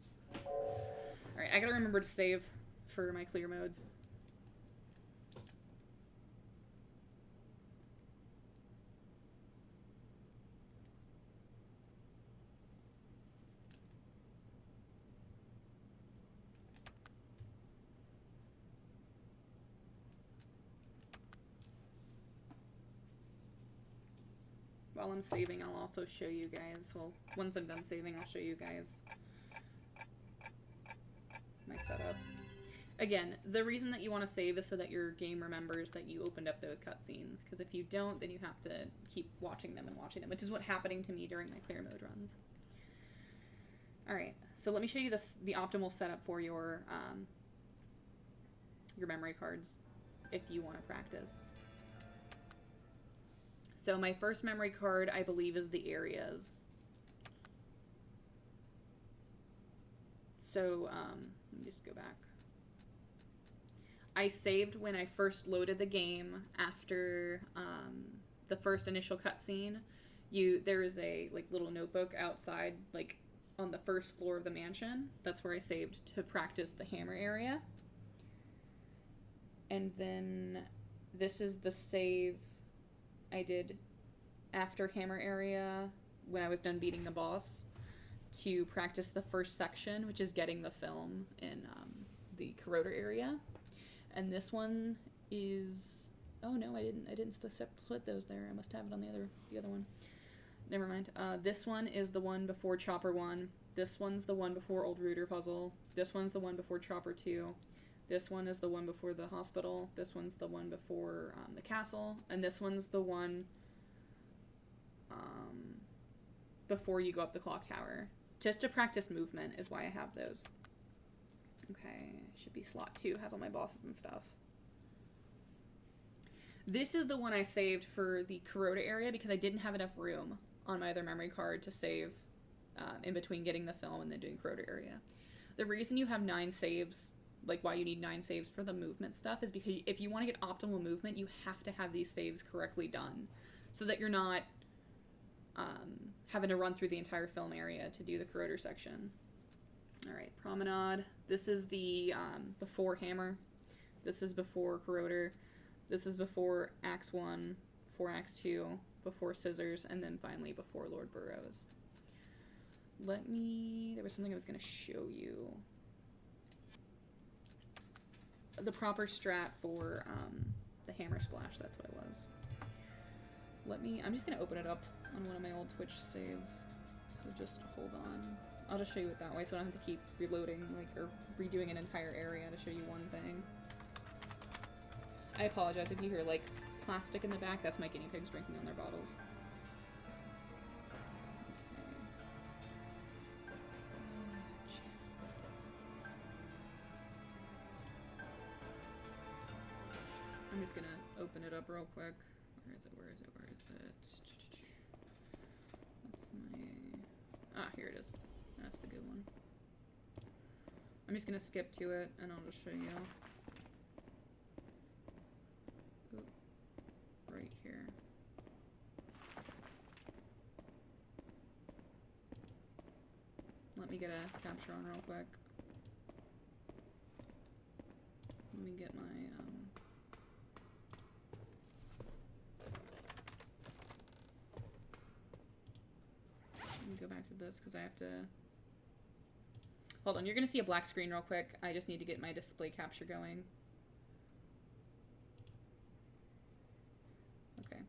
Alright, I gotta remember to save for my clear modes. While I'm saving, I'll also show you guys, well, once I'm done saving, I'll show you guys my setup. Again, the reason that you want to save is so that your game remembers that you opened up those cutscenes, because if you don't, then you have to keep watching them, which is what's happening to me during my clear mode runs. Alright, so let me show you the optimal setup for your memory cards, if you want to practice. So my first memory card, I believe, is the areas. So, let me just go back. I saved when I first loaded the game after the first initial cutscene. There is a little notebook outside, on the first floor of the mansion. That's where I saved to practice the hammer area. And then this is the save I did after hammer area when I was done beating the boss to practice the first section, which is getting the film in the corroder area. And this one is, oh no, I didn't split those there. I must have it on the other one. Never mind. This one is the one before Chopper 1. This one's the one before Old Rooter Puzzle. This one's the one before Chopper 2. This one is the one before the hospital. This one's the one before the castle. And this one's the one before you go up the clock tower. Just to practice movement is why I have those. Okay, should be slot 2, has all my bosses and stuff. This is the one I saved for the Kuroda area because I didn't have enough room on my other memory card to save in between getting the film and then doing Kuroda area. The reason you have 9 saves, like why you need 9 saves for the movement stuff, is because if you want to get optimal movement, you have to have these saves correctly done so that you're not having to run through the entire film area to do the Kuroda section. Alright, Promenade. This is the before Hammer. This is before Kuroda. This is before Axe 1, before Axe 2, before Scissors, and then finally before Lord Burroughs. There was something I was going to show you. The proper strat for the Hammer Splash, that's what it was. I'm just going to open it up on one of my old Twitch saves. So just hold on. I'll just show you it that way so I don't have to keep reloading, or redoing an entire area to show you one thing. I apologize if you hear, plastic in the back. That's my guinea pigs drinking on their bottles. I'm just gonna open it up real quick. Where is it? That's my... here it is. That's the good one. I'm just gonna skip to it, and I'll just show you. Oop. Right here. Let me get a capture on real quick. Let me get my, let me go back to this, because I have to... Hold on, you're going to see a black screen real quick. I just need to get my display capture going. Okay.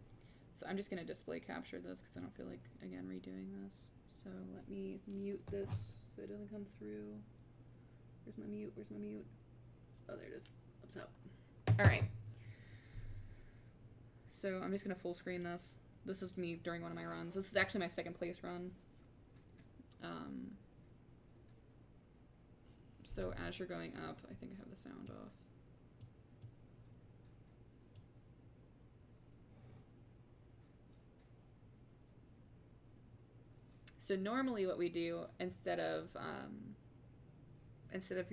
So I'm just going to display capture this, because I don't feel like, again, redoing this. So let me mute this so it doesn't come through. Where's my mute? Where's my mute? Oh, there it is. Up top. Alright. So I'm just going to full screen this. This is me during one of my runs. This is actually my second place run. So as you're going up, I think I have the sound off. So normally what we do, instead of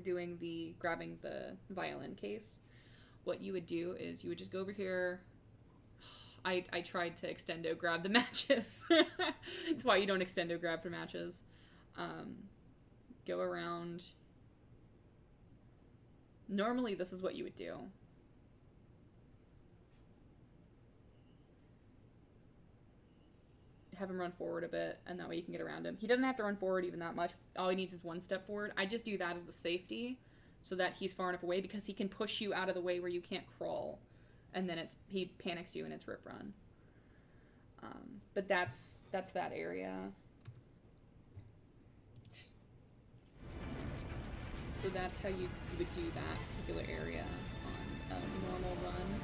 doing grabbing the violin case, what you would do is you would just go over here. I tried to extendo grab the matches. That's why you don't extendo grab for matches. Go around. Normally this is what you would do. Have him run forward a bit, and that way you can get around him. He doesn't have to run forward even that much. All he needs is one step forward. I just do that as the safety, so that he's far enough away, because he can push you out of the way where you can't crawl, and then he panics you and it's rip run. But that's that area. So that's how you would do that particular area on a normal run.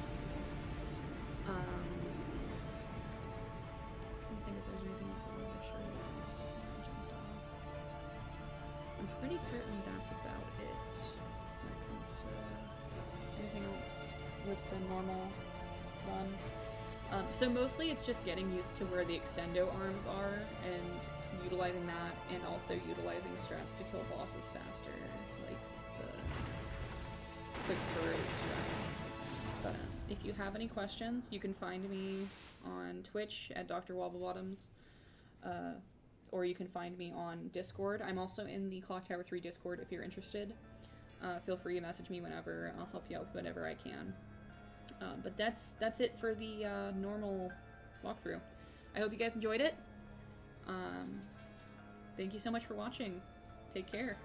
I don't think if there's anything else I wanted to show you. I'm pretty certain that's about it when it comes to anything else with the normal run. So mostly it's just getting used to where the extendo arms are and utilizing that, and also utilizing strats to kill bosses faster, like the quick burst strat. But if you have any questions, you can find me on Twitch at Dr. Wobblebottoms, or you can find me on Discord. I'm also in the Clock Tower 3 Discord if you're interested. Feel free to message me whenever. I'll help you out with whatever I can. But that's it for the normal walkthrough. I hope you guys enjoyed it. Thank you so much for watching. Take care.